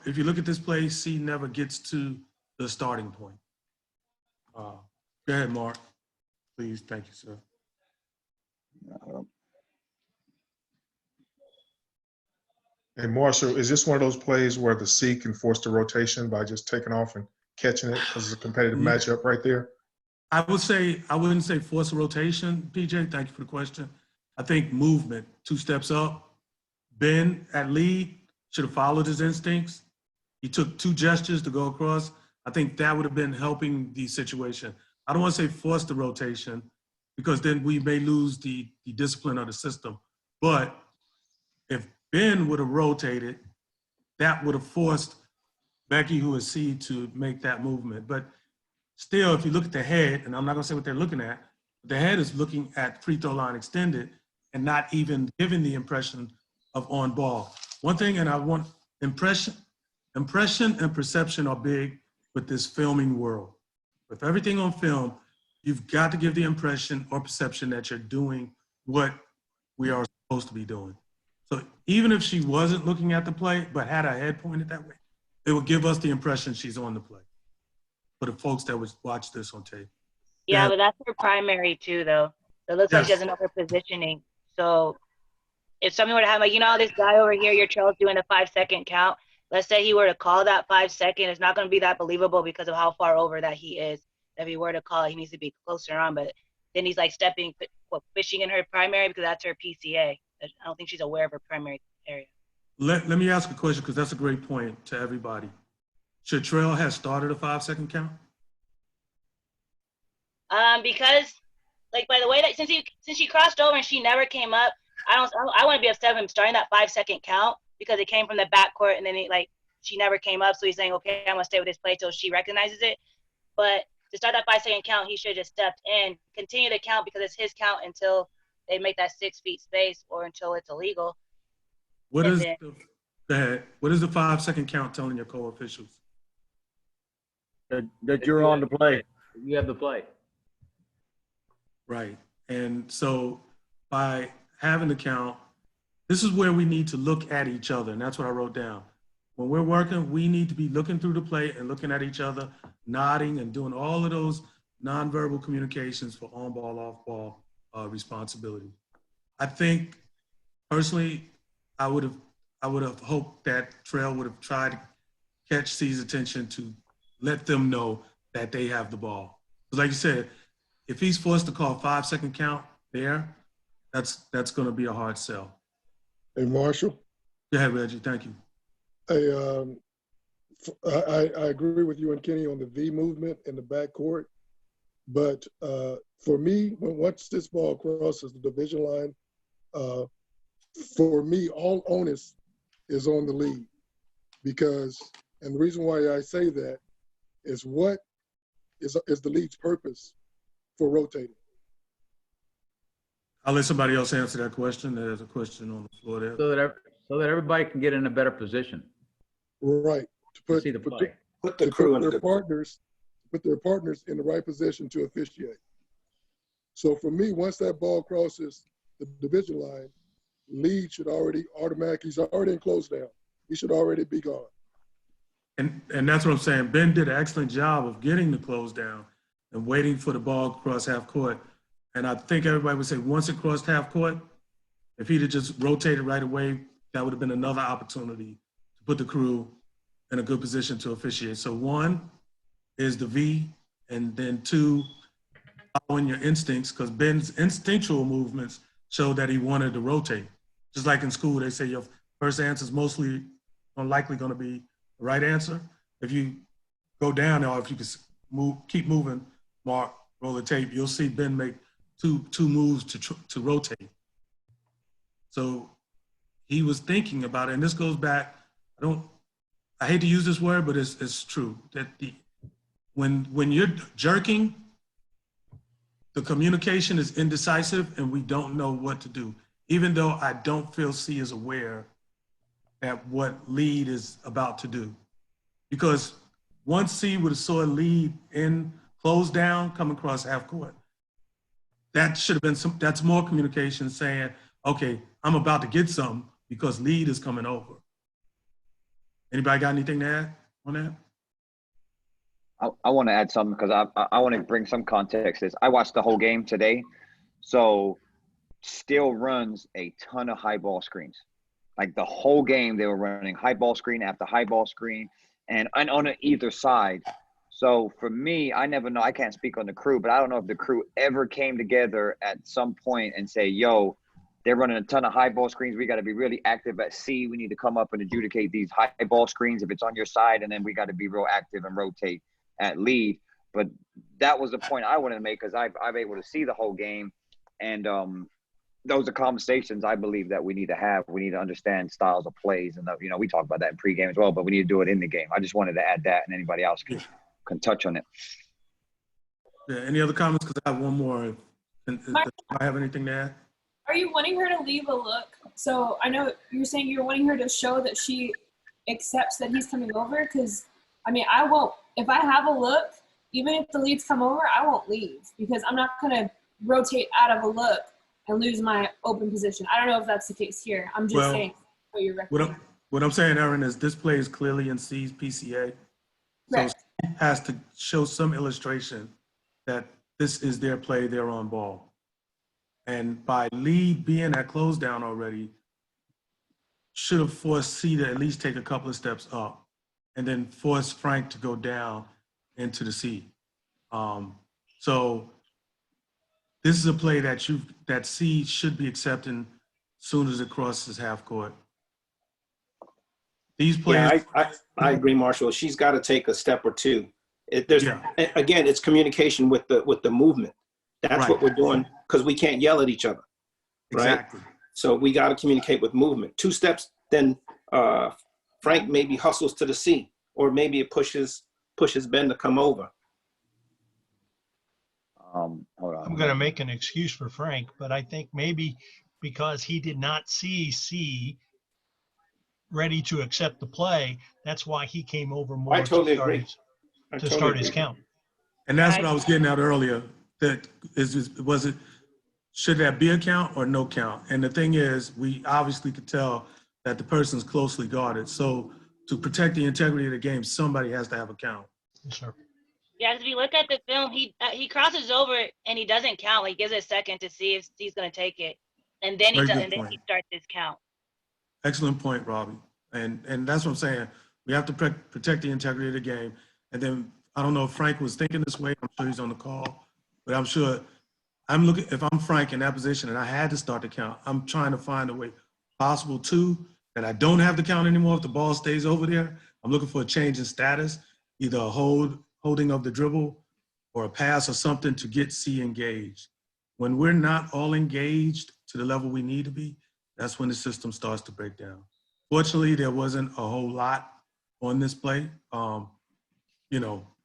If you look at this play, C never gets to the starting point. Go ahead, Mark. Please, thank you, sir. And Marshall, is this one of those plays where the C can force the rotation by just taking off and catching it because it's a competitive matchup right there? I wouldn't say force a rotation, PJ. Thank you for the question. I think movement, 2 steps up, bend at lead, should have followed his instincts. He took 2 gestures to go across. I think that would have been helping the situation. I don't want to say force the rotation because then we may lose the discipline of the system. But if Ben would have rotated, that would have forced Becky, who is C, to make that movement. But still, if you look at the head, and I'm not going to say what they're looking at, the head is looking at free throw line extended and not even giving the impression of on ball. One thing, and I want impression and perception are big with this filming world. With everything on film, you've got to give the impression or perception that you're doing what we are supposed to be doing. So even if she wasn't looking at the play, but had her head pointed that way, it would give us the impression she's on the play for the folks that would watch this on tape. Yeah, but that's her primary too, though. So it looks like she doesn't know her positioning. So if someone were to have, like, you know, this guy over here, your trail's doing a 5-second count. Let's say he were to call that 5 second, it's not going to be that believable because of how far over that he is. If he were to call it, he needs to be closer on. But then he's like fishing in her primary because that's her PCA. I don't think she's aware of her primary area. Let me ask a question because that's a great point to everybody. Should Trail have started a 5-second count? Because, like, by the way that since she crossed over and she never came up, I want to be upset with him starting that 5-second count because it came from the backcourt and then she never came up. So he's saying, okay, I'm gonna stay with this play till she recognizes it. But to start that 5-second count, he should have just stepped in, continue to count because it's his count until they make that 6 feet space or until it's illegal. What is the 5-second count telling your co-officials? That you're on the play. You have the play. Right. And so by having the count, this is where we need to look at each other. And that's what I wrote down. When we're working, we need to be looking through the play and looking at each other, nodding and doing all of those nonverbal communications for on-ball, off-ball responsibility. I think personally, I would have hoped that Trail would have tried to catch C's attention to let them know that they have the ball. Like you said, if he's forced to call a 5-second count there, that's going to be a hard sell. Hey, Marshall. Go ahead, Reggie. Thank you. Hey, I agree with you and Kenny on the V movement in the backcourt. But for me, once this ball crosses the division line, for me, all onus is on the lead. Because, and the reason why I say that is what is the lead's purpose for rotating? I'll let somebody else answer that question. There's a question on the floor there. So that everybody can get in a better position. Right. To see the play. Put the crew in their partners in the right position to officiate. So for me, once that ball crosses the division line, lead should already he's already in close down. He should already be gone. And that's what I'm saying. Ben did an excellent job of getting the close down and waiting for the ball to cross half court. And I think everybody would say once it crossed half court, if he'd have just rotated right away, that would have been another opportunity to put the crew in a good position to officiate. So 1 is the V, and then 2, following your instincts, because Ben's instinctual movements showed that he wanted to rotate. Just like in school, they say your first answer is mostly unlikely going to be the right answer. If you go down, or if you can keep moving, Mark, roll the tape, you'll see Ben make two moves to rotate. So he was thinking about it, and this goes back. I hate to use this word, but it's true that when you're jerking, the communication is indecisive, and we don't know what to do. Even though I don't feel C is aware at what lead is about to do, because once C would have saw a lead in close down coming across half court, that should have been that's more communication saying, okay, I'm about to get something because lead is coming over. Anybody got anything to add on that? I want to add something because I want to bring some context. I watched the whole game today. So still runs a ton of high ball screens. Like the whole game, they were running high ball screen after high ball screen and on either side. So for me, I never know. I can't speak on the crew, but I don't know if the crew ever came together at some point and say, yo, they're running a ton of high ball screens. We got to be really active at C. We need to come up and adjudicate these high ball screens if it's on your side, and then we got to be real active and rotate at lead. But that was the point I wanted to make because I'm able to see the whole game, and those are conversations I believe that we need to have. We need to understand styles of plays, and you know, we talk about that in pregame as well. But we need to do it in the game. I just wanted to add that, and anybody else can touch on it. Yeah. Any other comments? Because I have one more. Does I have anything to add? Are you wanting her to leave a look? So I know you're saying you're wanting her to show that she accepts that he's coming over. Because I mean, I won't. If I have a look, even if the leads come over, I won't leave because I'm not gonna rotate out of a look and lose my open position. I don't know if that's the case here. I'm just saying what you're recommending. What I'm saying, Aaron, is this play is clearly in C's PCA. So C has to show some illustration that this is their play, they're on ball. And by lead being at close down already, should have forced C to at least take a couple of steps up and then force Frank to go down into the C. So this is a play that C should be accepting as soon as it crosses half court. These players. Yeah, I agree, Marshall. She's got to take a step or two. Again, it's communication with the movement. That's what we're doing because we can't yell at each other, right? Exactly. So we got to communicate with movement. 2 steps, then Frank maybe hustles to the C, or maybe it pushes Ben to come over. Hold on. I'm going to make an excuse for Frank, but I think maybe because he did not see C ready to accept the play, that's why he came over more to start his count. And that's what I was getting at earlier. That should that be a count or no count? And the thing is, we obviously could tell that the person's closely guarded. So to protect the integrity of the game, somebody has to have a count. Yes, sir. Yeah, because if you look at the film, he crosses over and he doesn't count. He gives it a second to see if he's going to take it, and then he starts his count. Excellent point, Robbie. And that's what I'm saying. We have to protect the integrity of the game. And then I don't know if Frank was thinking this way. I'm sure he's on the call, but I'm sure if I'm Frank in that position and I had to start the count, I'm trying to find a way possible that I don't have the count anymore if the ball stays over there. I'm looking for a change in status, either a holding of the dribble or a pass or something to get C engaged. When we're not all engaged to the level we need to be, that's when the system starts to break down. Fortunately, there wasn't a whole lot on this play,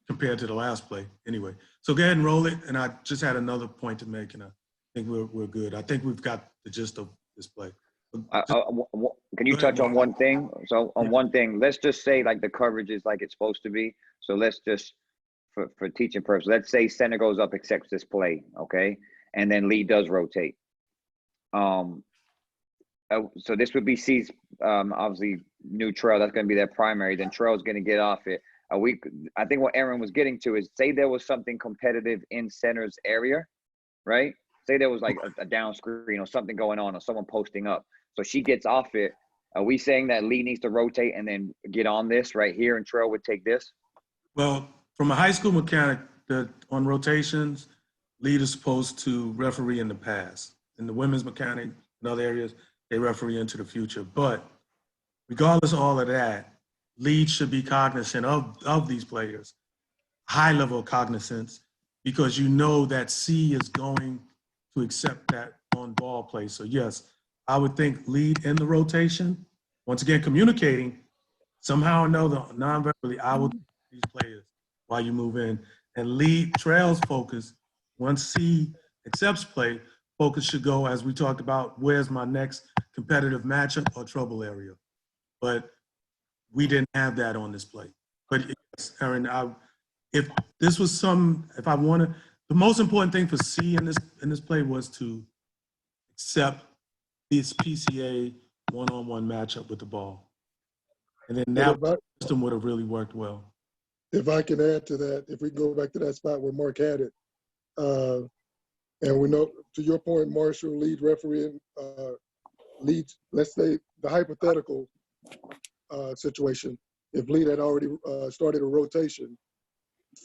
compared to the last play anyway. So go ahead and roll it. And I just had another point to make, and I think we're good. I think we've got the gist of this play. Can you touch on one thing? So on one thing, let's just say like the coverage is like it's supposed to be. So let's just, for teaching purposes, let's say center goes up, accepts this play, okay? And then lead does rotate. So this would be C's, obviously, new trail. That's going to be their primary. Then trail's going to get off it. I think what Aaron was getting to is, say there was something competitive in center's area, right? Say there was like a down screen or something going on or someone posting up. So she gets off it. Are we saying that Lee needs to rotate and then get on this right here and trail would take this? Well, from a high school mechanic, on rotations, lead is supposed to referee in the past. In the women's mechanic and other areas, they referee into the future. But regardless of all of that, lead should be cognizant of these players, high level of cognizance, because you know that C is going to accept that on ball play. So yes, I would think lead in the rotation. Once again, communicating somehow or another, non-verbally, I will these players while you move in, and lead trails focus. Once C accepts play, focus should go, as we talked about, where's my next competitive matchup or trouble area. But we didn't have that on this play. But yes, Aaron, if I wanted, the most important thing for C in this play was to accept this PCA one-on-one matchup with the ball. And then that system would have really worked well. If I can add to that, if we go back to that spot where Mark had it, and we know, to your point, Marshall, lead referee, leads, let's say the hypothetical situation, if lead had already started a rotation,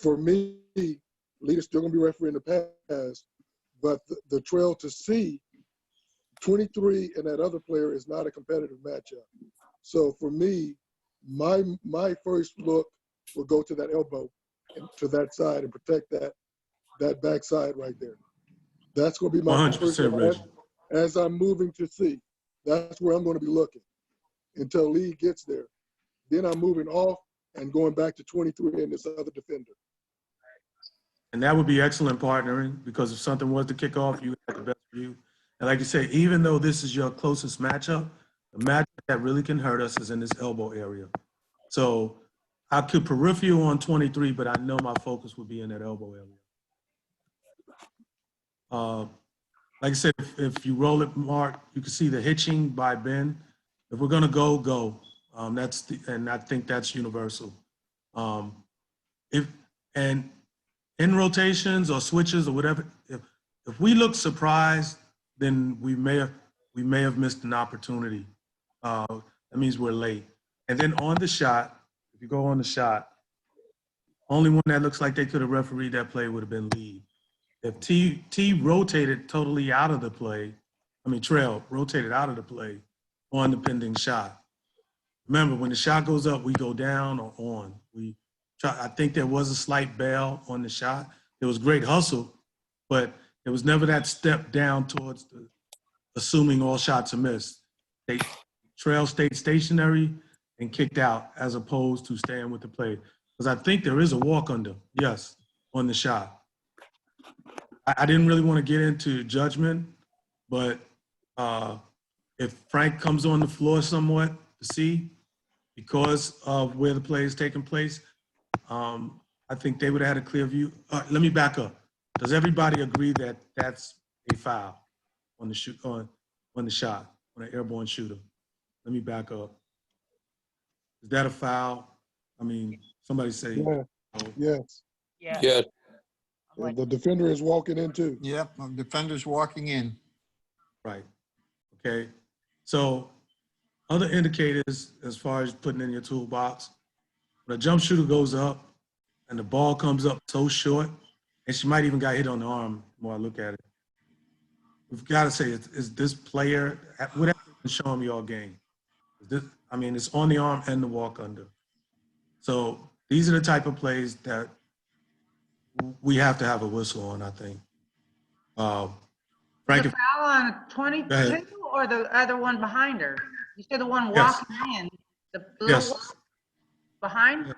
for me, lead is still going to be refereeing the pass, but the trail to C 23 and that other player is not a competitive matchup. So for me, my first look will go to that elbow and to that side and protect that backside right there. That's going to be my first 100% Reggie. as I'm moving to C. That's where I'm going to be looking until Lee gets there. Then I'm moving off and going back to 23 and this other defender. And that would be excellent partnering, because if something was to kick off, you have the best view. And like you say, even though this is your closest matchup, the matchup that really can hurt us is in this elbow area. So I could peripheral on 23, but I know my focus would be in that elbow area. Like I said, if you roll it, Mark, you can see the hitching by Ben. If we're gonna go, go. And I think that's universal. And in rotations or switches or whatever, if we look surprised, then we may have missed an opportunity. That means we're late. And then on the shot, if you go on the shot, only one that looks like they could have refereed that play would have been Lee. If T rotated totally out of the play, Trail rotated out of the play on the pending shot. Remember, when the shot goes up, we go down or on. I think there was a slight bail on the shot. There was great hustle, but there was never that step down towards assuming all shots are missed. Trail stayed stationary and kicked out as opposed to staying with the play. Because I think there is a walk under, yes, on the shot. I didn't really want to get into judgment, but if Frank comes on the floor somewhat to see, because of where the play is taking place, I think they would have had a clear view. Let me back up. Does everybody agree that that's a foul on the shot, on an airborne shooter? Let me back up. Is that a foul? Somebody say. Yeah. No. Yes. Yeah. Yes. The defender is walking in too. Yep, the defender's walking in. Right. Okay. So other indicators as far as putting in your toolbox, when a jump shooter goes up and the ball comes up so short, and she might even got hit on the arm the more I look at it. We've got to say, is this player, whatever been showing me all game, it's on the arm and the walk under. So these are the type of plays that we have to have a whistle on, I think. Frank, The foul on 22 or the other one behind her? You said the one walking in, the little one behind?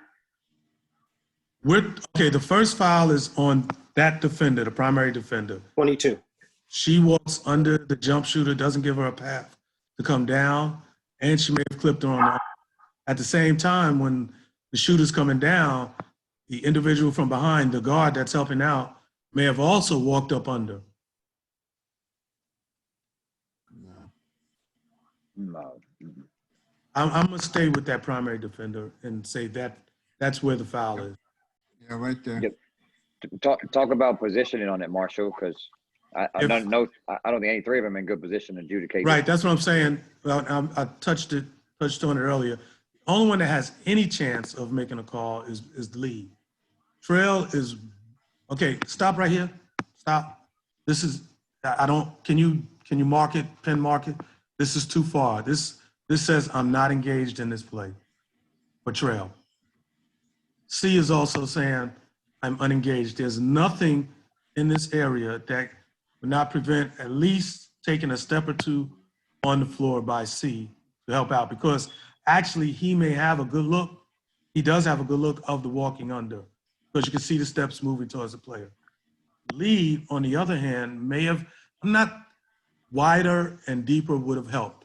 The first foul is on that defender, the primary defender. 22. She walks under the jump shooter, doesn't give her a path to come down, and she may have clipped her on the arm. At the same time, when the shooter's coming down, the individual from behind, the guard that's helping out, may have also walked up under. No. I'm going to stay with that primary defender and say that's where the foul is. Yeah, right there. Yep. Talk about positioning on it, Marshall, because I don't think any three of them are in good position to adjudicate. Right, that's what I'm saying. Well, I touched on it earlier. The only one that has any chance of making a call is the lead. Trail is, okay, stop right here. Stop. This is, can you mark it, pin mark it? This is too far. This says I'm not engaged in this play for Trail. C is also saying I'm unengaged. There's nothing in this area that would not prevent at least taking a step or two on the floor by C to help out, because actually he may have a good look. He does have a good look of the walking under, because you can see the steps moving towards the player. Lead, on the other hand, may have, wider and deeper would have helped.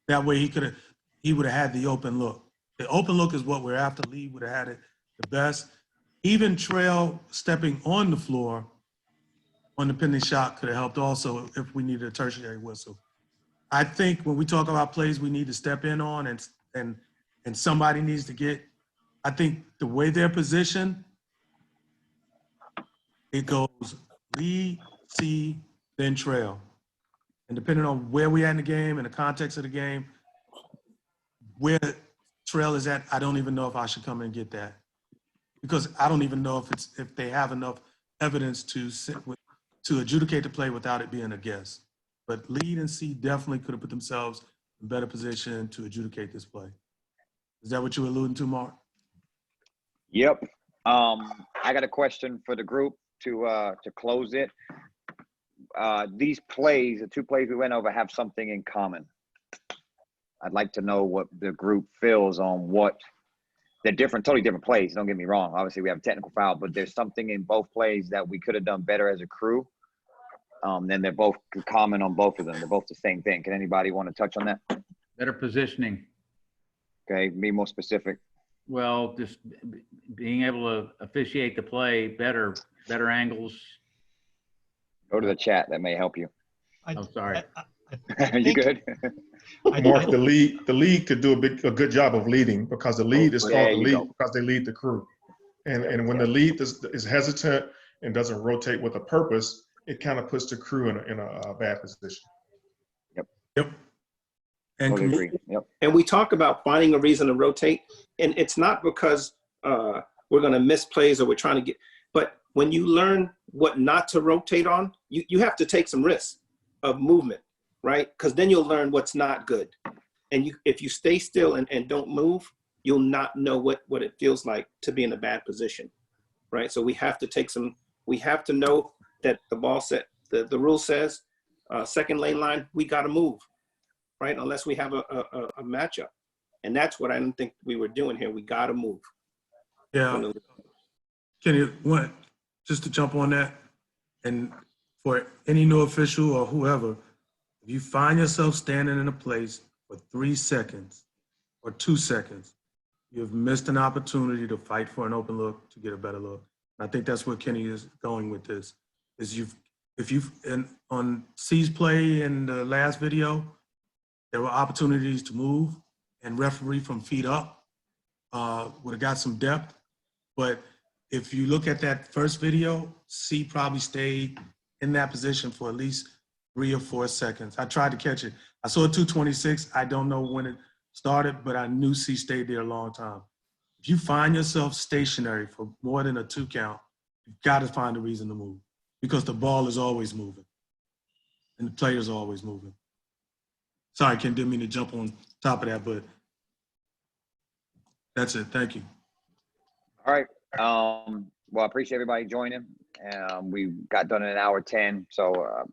That way he would have had the open look. The open look is what we're after. Lee would have had it the best. Even Trail stepping on the floor on the pending shot could have helped also if we needed a tertiary whistle. I think when we talk about plays we need to step in on and somebody needs to get, I think the way they're positioned, it goes Lee, C, then Trail. And depending on where we at in the game and the context of the game, where Trail is at, I don't even know if I should come and get that, because I don't even know if they have enough evidence to adjudicate the play without it being a guess. But lead and C definitely could have put themselves in better position to adjudicate this play. Is that what you were alluding to, Mark? Yep. I got a question for the group to close it. These plays, the 2 plays we went over, have something in common. I'd like to know what the group feels on what they're different, totally different plays. Don't get me wrong. Obviously, we have a technical foul, but there's something in both plays that we could have done better as a crew. Then they're both common on both of them. They're both the same thing. Can anybody want to touch on that? Better positioning. Okay, be more specific. Well, just being able to officiate the play better angles. Go to the chat. That may help you. I'm sorry. You good? Mark, the lead could do a good job of leading, because the lead is called the lead because they lead the crew. And when the lead is hesitant and doesn't rotate with a purpose, it kind of puts the crew in a bad position. Yep. And Totally agree. Yep. And we talk about finding a reason to rotate, and it's not because we're going to miss plays or we're trying to get, but when you learn what not to rotate on, you have to take some risks of movement, right? Because then you'll learn what's not good. And if you stay still and don't move, you'll not know what it feels like to be in a bad position, right? So we have to know that the ball set, the rule says, second lane line, we got to move, right? Unless we have a matchup. And that's what I didn't think we were doing here. We got to move. Yeah. Kenny, just to jump on that, and for any new official or whoever, if you find yourself standing in a place for 3 seconds or 2 seconds, you've missed an opportunity to fight for an open look, to get a better look. And I think that's where Kenny is going with this, is on C's play in the last video, there were opportunities to move and referee from feet up, would have got some depth. But if you look at that first video, C probably stayed in that position for at least 3 or 4 seconds. I tried to catch it. I saw 2:26. I don't know when it started, but I knew C stayed there a long time. If you find yourself stationary for more than a 2 count, you've got to find a reason to move, because the ball is always moving and the player's always moving. Sorry, Ken, didn't mean to jump on top of that, but that's it. Thank you. All right. Well, I appreciate everybody joining. We got done in 1 hour 10, so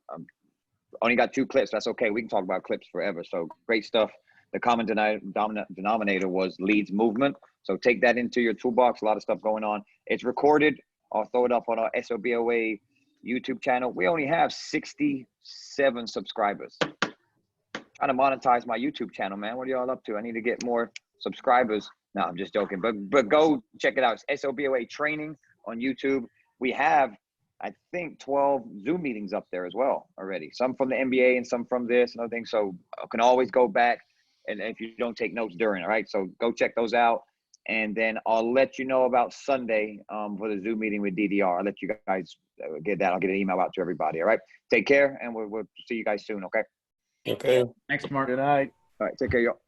only got 2 clips. That's okay. We can talk about clips forever. So great stuff. The common denominator was leads movement. So take that into your toolbox. A lot of stuff going on. It's recorded. I'll throw it up on our SOBOA YouTube channel. We only have 67 subscribers. Trying to monetize my YouTube channel, man. What are y'all up to? I need to get more subscribers. No, I'm just joking. But go check it out. It's SOBOA training on YouTube. We have, I think, 12 Zoom meetings up there as well already. Some from the NBA and some from this and other things. So I can always go back, and if you don't take notes during, all right? So go check those out. And then I'll let you know about Sunday for the Zoom meeting with DDR. I'll let you guys get that. I'll get an email out to everybody, all right? Take care, and we'll see you guys soon, okay? Okay. Thanks, Mark. Good night. All right, take care, y'all.